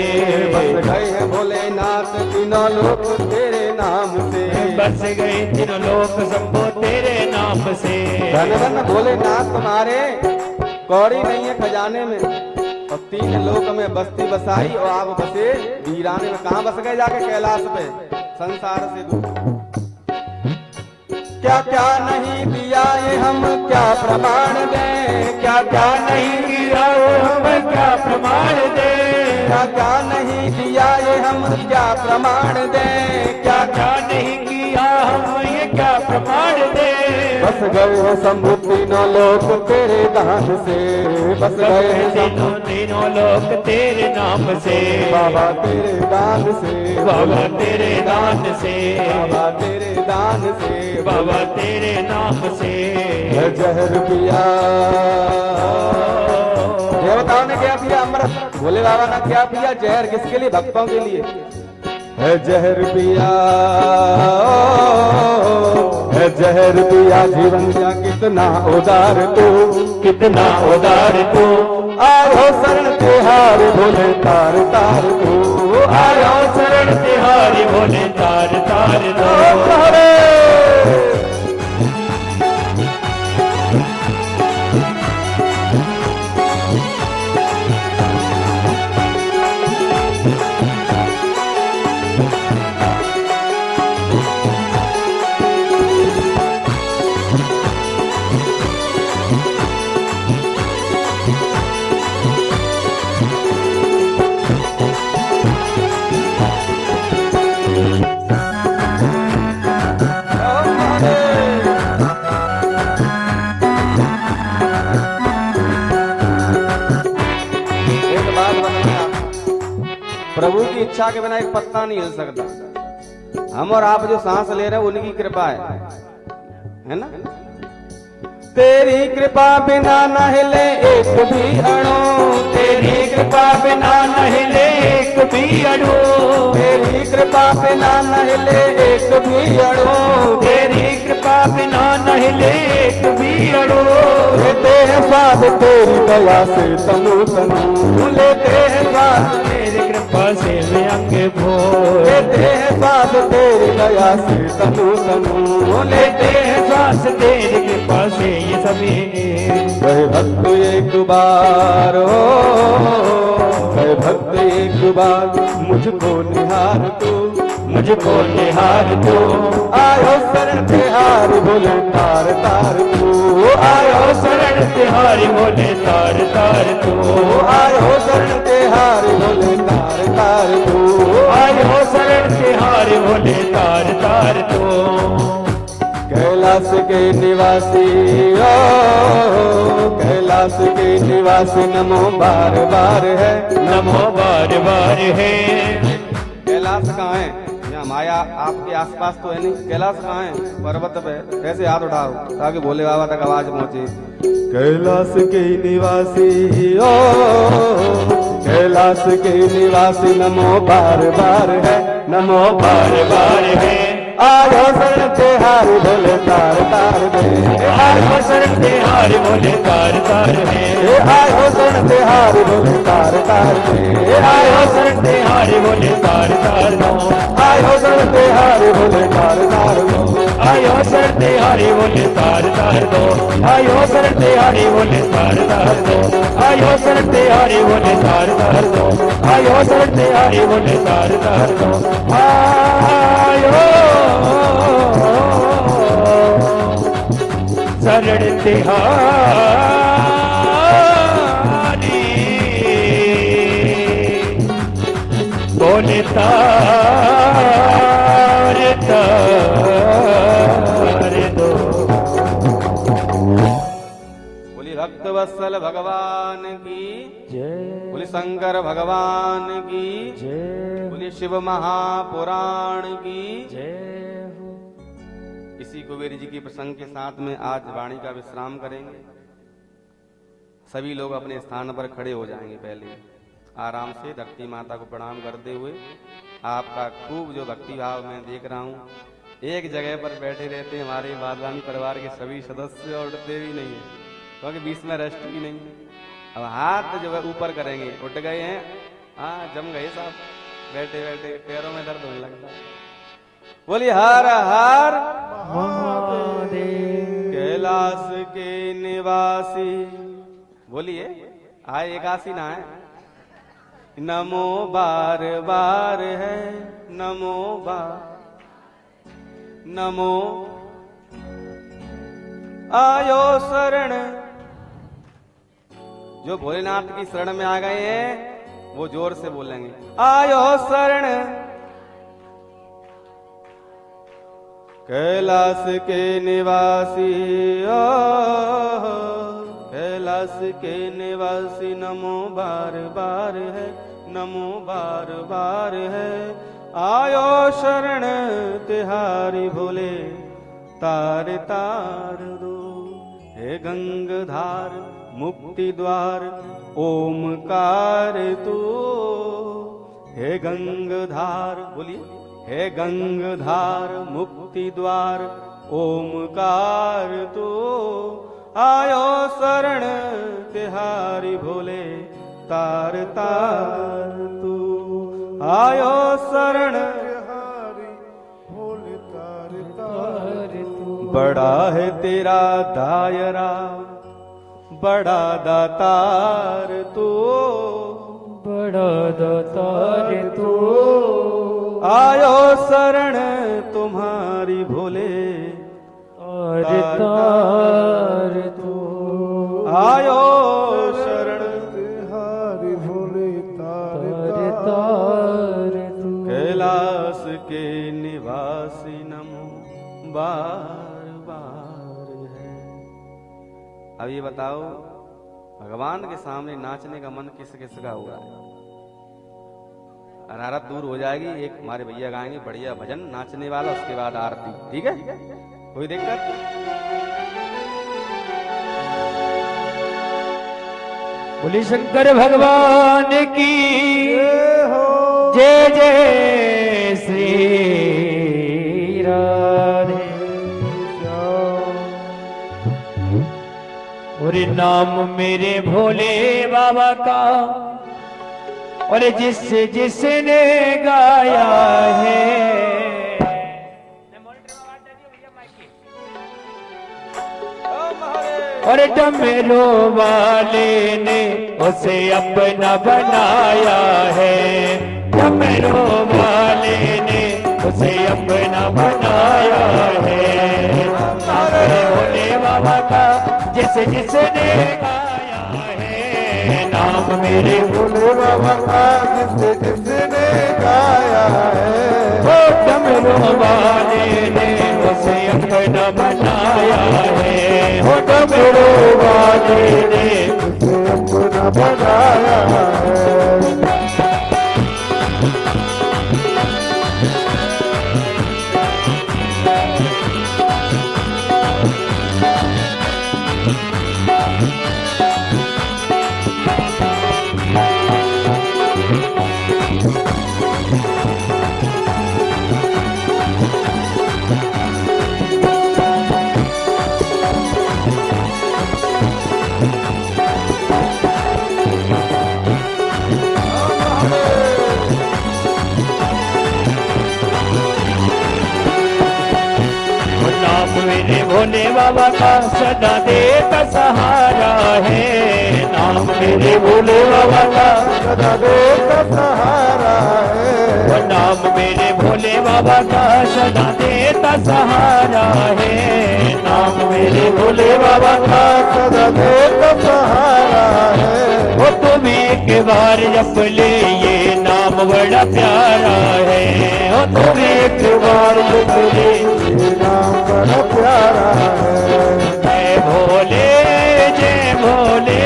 Speaker 1: बस गए भोलेनाथ तीनों लोक तेरे नाम से,
Speaker 2: बस गए तीनों लोक सबको तेरे नाम से।
Speaker 1: धन धन भोलेनाथ तुम्हारे कौड़ी नहीं है खजाने में, और तीन लोक में बस्ती बसाई और आप बसे वीराने में। कहाँ बस गए जाके? कैलाश पे, संसार से दूर। क्या क्या नहीं दिया ये हम क्या प्रमाण दे, क्या क्या
Speaker 2: नहीं किया ये हम क्या प्रमाण दे,
Speaker 1: क्या क्या नहीं दिया ये हम क्या प्रमाण दे, क्या
Speaker 2: क्या नहीं किया हम ये क्या प्रमाण दे।
Speaker 1: बस गए शंभु तीनों लोक तेरे दान से, बस गए शंभु
Speaker 2: तीनों लोक तेरे नाम से,
Speaker 1: बाबा तेरे दान से,
Speaker 2: बाबा तेरे दान से,
Speaker 1: बाबा तेरे दान से,
Speaker 2: बाबा तेरे नाम से।
Speaker 1: जहर पिया देवताओं ने क्या पिया? अमृत। भोले बाबा ने क्या पिया? जहर। किसके लिए? भक्तों के लिए। है जहर पिया, है जहर पिया जीवन का कितना उदार तू,
Speaker 2: कितना उदार तू,
Speaker 1: आयो शरण तिहार भोले तार तार तू,
Speaker 2: आयो शरण तिहारी बोले तार तार दो।
Speaker 1: हरे। प्रभु की इच्छा के बिना एक पत्ता नहीं हिल सकता। हम और आप जो सांस ले रहे हैं उनकी कृपा है ना? तेरी कृपा बिना न हिले एक भी अणु,
Speaker 2: तेरी कृपा बिना न हिले एक भी अणु,
Speaker 1: तेरी कृपा बिना न हिले एक भी अणु,
Speaker 2: तेरी कृपा बिना न हिले एक भी अणु।
Speaker 1: लेते हैं स्वाद तेरी दया से तनु तनु, लेते हैं स्वाद
Speaker 2: तेरी कृपा से मैं अंग भो,
Speaker 1: लेते हैं स्वाद तेरी दया से तनु तनु,
Speaker 2: लेते हैं श्वास तेरी कृपा से ये सभी।
Speaker 1: कहे भक्त एक बार हो, कहे भक्त एक बार मुझको निहार तू,
Speaker 2: मुझको निहार तू,
Speaker 1: आयो शरण तिहारी भोले तार तार तू,
Speaker 2: आयो शरण तिहारी भोले तार तार तू,
Speaker 1: आयो शरण तिहारी भोले तार तार तू,
Speaker 2: आयो शरण तिहारी भोले तार तार तू।
Speaker 1: कैलाश के निवासी ओ कैलाश के निवासी नमो बार बार है,
Speaker 2: नमो बार बार है।
Speaker 1: कैलाश कहाँ है? यहाँ माया आपके आसपास तो है नहीं। कैलाश कहाँ है? पर्वत पे। कैसे हाथ उठाओ ताकि भोले बाबा तक आवाज पहुंचे। कैलाश के निवासी ओ कैलाश के निवासी नमो बार बार है, नमो
Speaker 2: बार बार है।
Speaker 1: आयो शरण तिहारी भोले तार तार दे,
Speaker 2: आयो शरण तिहारी भोले तार तार है,
Speaker 1: आयो शरण तिहारी भोले तार तार दे,
Speaker 2: आयो शरण तिहारी भोले तार तार दो,
Speaker 1: आयो शरण तिहारी भोले तार तार दो,
Speaker 2: आयो शरण तिहारी भोले तार तार दो, आयो शरण तिहारी भोले तार तार दो, आयो शरण तिहारी भोले तार तार दो, आयो शरण तिहारी भोले तार तार दो, आयो शरण तिहारी भोले तार तार दो।
Speaker 1: बोली भक्त वत्सल भगवान की
Speaker 2: जय
Speaker 1: बोली शंकर भगवान की
Speaker 2: जय
Speaker 1: बोली शिव महापुराण की।
Speaker 2: जय हो।
Speaker 1: इसी कुबेर जी की प्रसंग के साथ में आज वाणी का विश्राम करेंगे। सभी लोग अपने स्थान पर खड़े हो जाएंगे। पहले आराम से धरती माता को प्रणाम करते हुए आपका खूब जो भक्ति भाव मैं देख रहा हूँ, एक जगह पर बैठे रहते हमारे बादवानी परिवार के सभी सदस्य और उठते भी नहीं है, क्योंकि बीच में रेस्ट भी नहीं है। अब हाथ जो है ऊपर करेंगे, उठ गए हैं, हाँ जम गए साहब, बैठे बैठे पैरों में दर्द होने लगता है। बोलिए हर हर
Speaker 2: महादेव।
Speaker 1: कैलाश के निवासी। बोलिए आए एकासी ना है। नमो बार बार है, नमो बार नमो आयो शरण। जो भोलेनाथ की शरण में आ गए हैं वो जोर से बोलेंगे आयो शरण। कैलाश के निवासी ओ कैलाश के निवासी नमो बार बार है, नमो बार बार है। आयो शरण तिहारी भोले तार तार दो। हे गंगधार मुक्ति द्वार ओमकार तू। हे गंगधार बोलिए हे गंगधार मुक्ति द्वार ओमकार तू। आयो शरण तिहारी भोले तार तार तू। आयो शरण तिहारी भोले तार तार तू। बड़ा है तेरा दायरा बड़ा दातार तू।
Speaker 2: बड़ा दातार तू।
Speaker 1: आयो शरण तुम्हारी भोले
Speaker 2: तार तार तू।
Speaker 1: आयो शरण तुम्हारी भोले तार
Speaker 2: तार तू।
Speaker 1: कैलाश के निवासी नमो बार बार है। अब ये बताओ भगवान के सामने नाचने का मन किस किस का हुआ है? अनारत दूर हो जाएगी। एक हमारे भैया गाएंगे बढ़िया भजन नाचने वाला, उसके बाद आरती। ठीक है, कोई दिक्कत?
Speaker 2: बोली शंकर भगवान की जय जय श्री राधे श्याम। और नाम मेरे भोले बाबा का और जिसने गाया है और डमरू वाले ने उसे अपना बनाया है। डमरू वाले ने उसे अपना बनाया है। मेरे भोले बाबा का जिसे जिसने गाया है, नाम मेरे
Speaker 3: भोले बाबा का जिसे जिसने गाया है,
Speaker 2: वो डमरू वाले ने उसे अपना बनाया है। वो डमरू वाले ने
Speaker 3: उसे अपना बनाया है।
Speaker 2: मेरे भोले बाबा का सदा देता सहारा है। नाम मेरे भोले बाबा का
Speaker 3: सदा देता सहारा है।
Speaker 2: वो नाम मेरे भोले बाबा का सदा देता सहारा है। नाम मेरे भोले बाबा का
Speaker 3: सदा देता सहारा है।
Speaker 2: वो तुम एक बार जप ले ये नाम बड़ा प्यारा है। वो तुम एक बार जप ले
Speaker 3: ये नाम बड़ा प्यारा है।
Speaker 2: जय भोले जय भोले,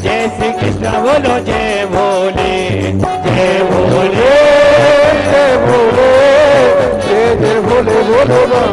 Speaker 2: जय श्री कृष्ण बोलो जय भोले। जय भोले
Speaker 3: जय भोले जय जय भोले बोलो बोलो।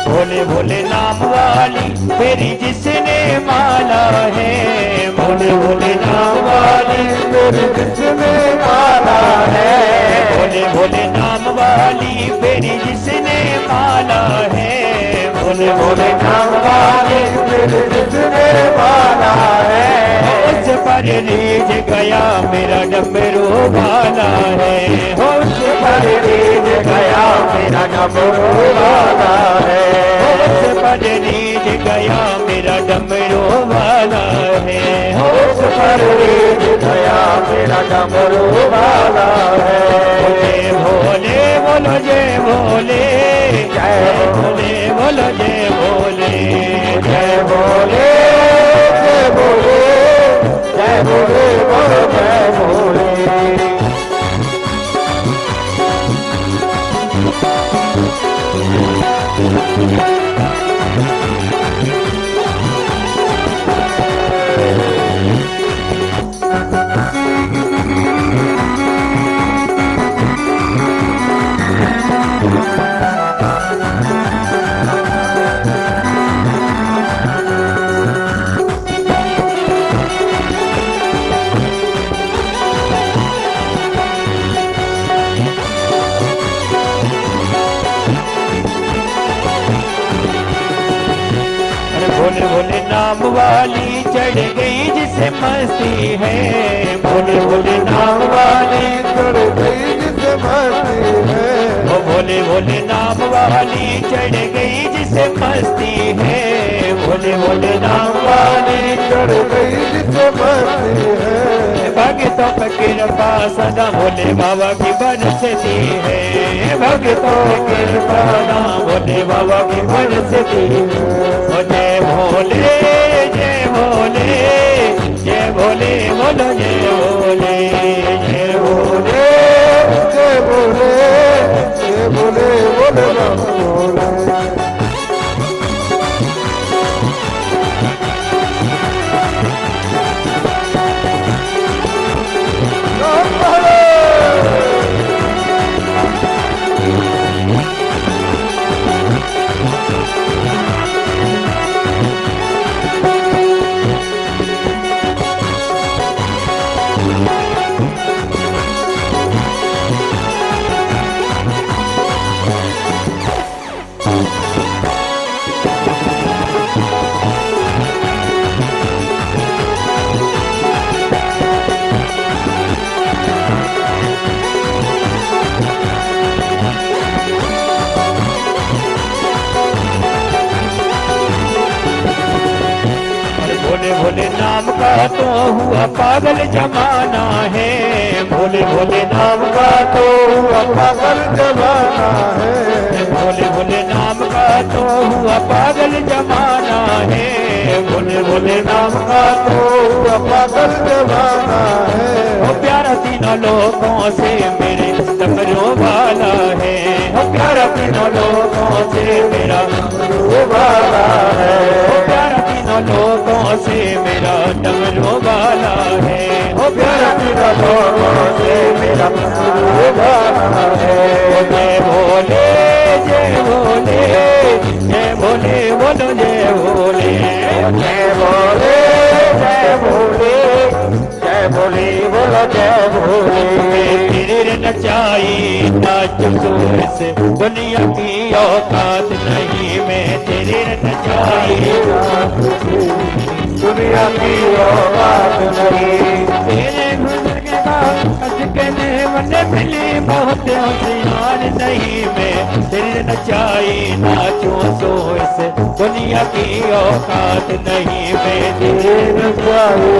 Speaker 2: भोले भोले नाम वाली मेरी जिसने माला है। भोले भोले नाम वाली
Speaker 3: मेरे जिसने माला है।
Speaker 2: भोले भोले नाम वाली मेरी जिसने माला है। भोले भोले नाम वाली
Speaker 3: मेरे जिसने माला है।
Speaker 2: उस पर रीझ गया मेरा डमरू वाला है। उस पर रीझ गया मेरा डमरू वाला है। उस पर रीझ गया मेरा डमरू वाला है। उस पर रीझ गया मेरा डमरू वाला है। जय भोले बोलो जय भोले, जय भोले बोलो जय भोले। जय भोले
Speaker 3: जय भोले जय भोले बोलो जय भोले।
Speaker 2: भोले भोले नाम वाली चढ़ गई जिसे मस्ती है। भोले भोले नाम वाली
Speaker 3: चढ़ गई जिसे मस्ती है।
Speaker 2: ओ भोले भोले नाम वाली चढ़ गई जिसे मस्ती है। भोले भोले नाम वाली
Speaker 3: चढ़ गई जिसे मस्ती है।
Speaker 2: भक्तों पर कृपा सदा भोले बाबा की बरसती है। भक्तों की कृपा सदा भोले बाबा की बरसती है। ओ जय भोले जय भोले, जय भोले बोलो जय भोले। जय भोले
Speaker 3: जय भोले जय भोले बोलो बोले।
Speaker 2: तो हुआ पागल जमाना है, भोले भोले नाम का
Speaker 3: तो हुआ पागल जमाना है,
Speaker 2: भोले भोले नाम का तो हुआ पागल जमाना है, भोले भोले नाम का
Speaker 3: तो हुआ पागल जमाना है।
Speaker 2: हो प्यारा तीनों लोगों से मेरे डमरू वाला है, हो प्यारा तीनों लोगों से मेरा
Speaker 3: डमरू वाला है,
Speaker 2: हो प्यारा तीनों लोगों से मेरा डमरू वाला है, हो प्यारा तीनों लोगों से मेरा डमरू वाला है। जय भोले जय भोले जय भोले बोलो जय भोले, जय भोले जय भोले जय भोले बोलो जय भोले। तेरे नचाई नाच जोर से दुनिया की औकात नहीं, मैं तेरे नचाई
Speaker 3: दुनिया की औकात नहीं।
Speaker 2: तेरे गुजर के बाद कहने वाले मिली बहुत होशियार नहीं, मैं तेरे नचाई नाचूं जोर से दुनिया की औकात नहीं, मैं तेरे
Speaker 3: नचाई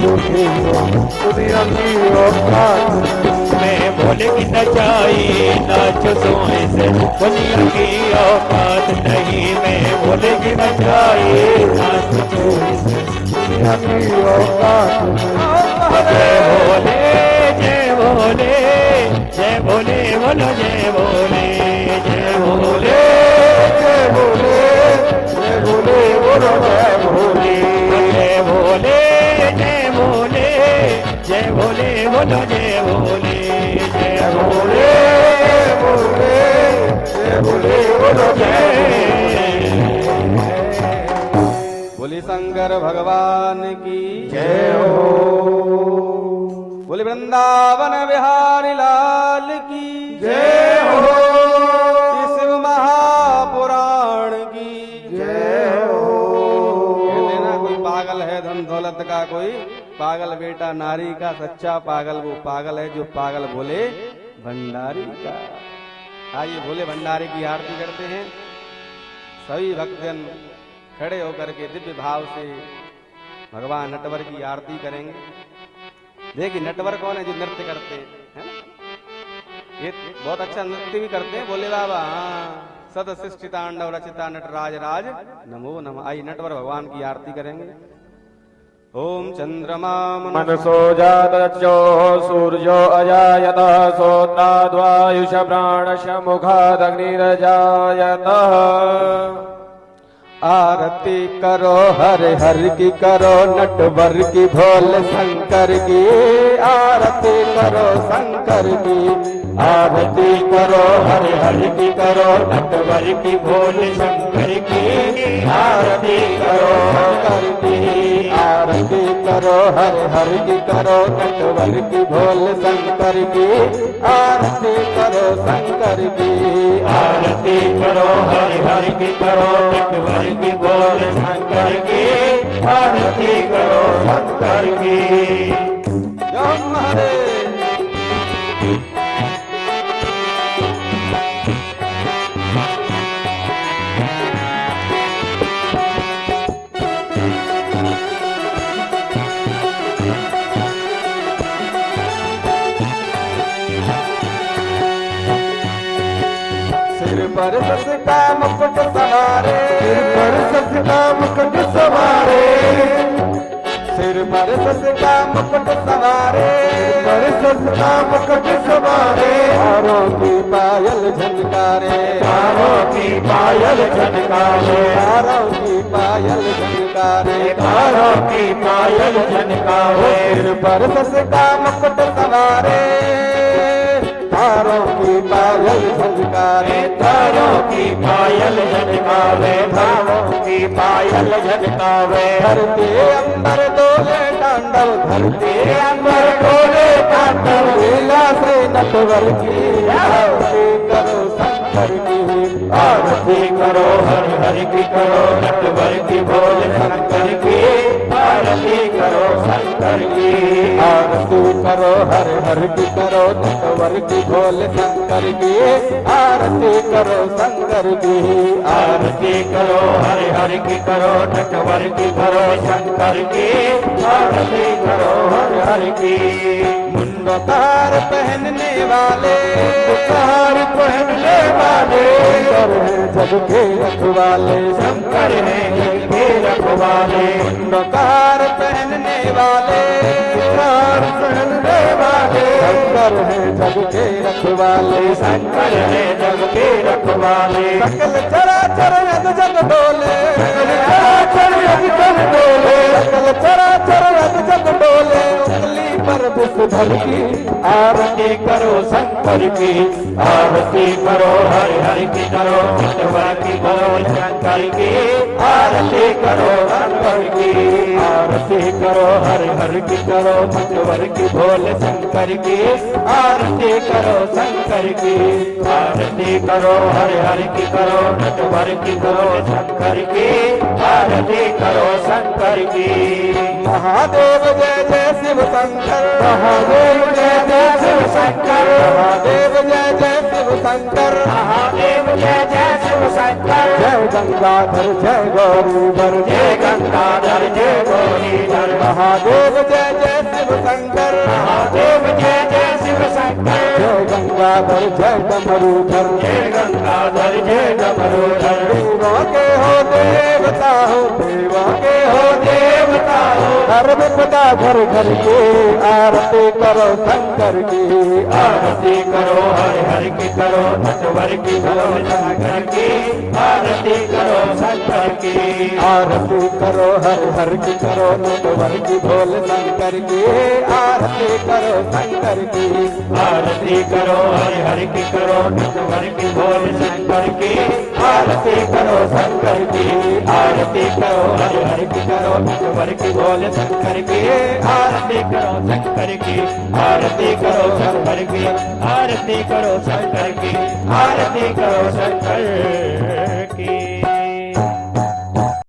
Speaker 3: दुनिया की औकात नहीं।
Speaker 2: मैं भोले की नचाई नाचो सोए से दुनिया की औकात नहीं, मैं भोले की नचाई नाचो सोए से
Speaker 3: दुनिया की औकात नहीं।
Speaker 2: जय भोले जय भोले जय भोले बोलो जय भोले, जय भोले
Speaker 3: जय भोले जय भोले बोलो जय भोले,
Speaker 2: जय भोले जय भोले जय भोले बोलो जय भोले, जय भोले
Speaker 3: भोले जय भोले बोलो जय।
Speaker 1: बोले शंकर भगवान की
Speaker 3: जय हो,
Speaker 1: बोले वृंदावन बिहारी लाल की
Speaker 3: जय हो,
Speaker 1: शिव महापुराण की
Speaker 3: जय हो।
Speaker 1: कहते ना कोई पागल है धन दौलत का, कोई पागल बेटा नारी का, सच्चा पागल वो पागल है जो पागल भोले भंडारी का। आइए भोले भंडारी की आरती करते हैं। सभी भक्तजन खड़े होकर के दिव्य भाव से भगवान नटवर की आरती करेंगे। देखिए नटवर कौन है? जो नृत्य करते हैं ना, ये बहुत अच्छा नृत्य भी करते हैं भोले बाबा। हाँ, सत सृष्टि तांडव रचिता नटराज राज नमो नमः। आइए नटवर भगवान की आरती करेंगे। ओम चंद्रमा
Speaker 3: मनसो जातचो सूर्यो अजायत सोत्राद्वायुष प्राणश मुखादग्निरजायत। आरती करो हर हर की करो नटवर की भोले शंकर की। आरती करो शंकर की, आरती करो हर हर की करो नटवर की भोले शंकर की। आरती करो शंकर की, आरती करो हर हर की करो नटवर की भोले शंकर की। आरती करो शंकर की, आरती करो हर हर की करो नटवर की भोले शंकर की। आरती करो शंकर की।
Speaker 1: जय महादेव। सिर पर सस का मुकुट सवारे, सिर पर सस का मुकुट सवारे, सिर पर सस का मुकुट सवारे, सिर पर सस का मुकुट सवारे। तारों की पायल झनकारे, तारों की पायल झनकारे, तारों की पायल झनकारे, तारों की पायल झनकारे। सिर पर सस का मुकुट सवारे, तारों की पायल झनकारे, तारों की पायल झनकारे, तारों की पायल झनकारे। धरती अंबर डोले तांडव, धरती अंबर डोले तांडव। लीला से नटवर की आरती करो शंकर की। आरती करो हर हर की करो नटवर की भोले शंकर की।
Speaker 2: आरती करो शंकर की
Speaker 3: आरती करो हर हर की करो नटवर की भोले शंकर की आरती करो शंकर की
Speaker 2: आरती करो हरि हरि की करो नटवर की करो शंकर की आरती करो हरि हरि की
Speaker 3: मुंडकार पहनने वाले
Speaker 2: मुंडकार पहनने वाले
Speaker 3: शंकर है जग के रखवाले
Speaker 2: शंकर है जग के रखवाले
Speaker 3: मुंडकार पहनने वाले
Speaker 2: मुंडकार पहनने वाले
Speaker 3: शंकर है जग के रखवाले
Speaker 2: शंकर है जग के रखवाले
Speaker 3: सकल चराचर यद जग डोले
Speaker 2: चराचर यद जग डोले
Speaker 3: सकल चराचर यद जग डोले उंगली पर विष धर की
Speaker 2: आरती करो शंकर की आरती करो हरि हरि की करो नटवर की करो शंकर की आरती करो शंकर की आरती करो हरि हरि की करो नटवर की भोले शंकर की आरती करो शंकर की आरती करो हरि हरि की करो नटवर की करो शंकर की आरती करो शंकर की
Speaker 3: महादेव जय जय शिव शंकर
Speaker 2: महादेव जय जय शिव शंकर
Speaker 3: महादेव जय जय शिव शंकर
Speaker 2: महादेव जय जय शिव शंकर
Speaker 3: जय गंगाधर जय गौरीधर
Speaker 2: जय गंगाधर जय गौरीधर
Speaker 3: महादेव जय जय शिव शंकर
Speaker 2: महादेव जय जय शिव शंकर
Speaker 3: जय गंगाधर जय डमरूधर
Speaker 2: जय गंगाधर जय डमरूधर
Speaker 3: देवों के हो देवता हो देवों के हो
Speaker 2: देवता हो
Speaker 3: हर विपदा घर घर के आरती करो शंकर की
Speaker 2: आरती करो हरि हरि की करो नटवर की करो शंकर की आरती करो शंकर की
Speaker 3: आरती करो हर हर की करो नटवर की भोले शंकर की आरती करो शंकर की
Speaker 2: आरती करो हरि हरि की करो नटवर की भोले शंकर की आरती करो शंकर की आरती करो हरि हरि की करो नटवर की भोले शंकर की आरती करो शंकर की आरती करो शंकर की आरती करो शंकर की आरती करो शंकर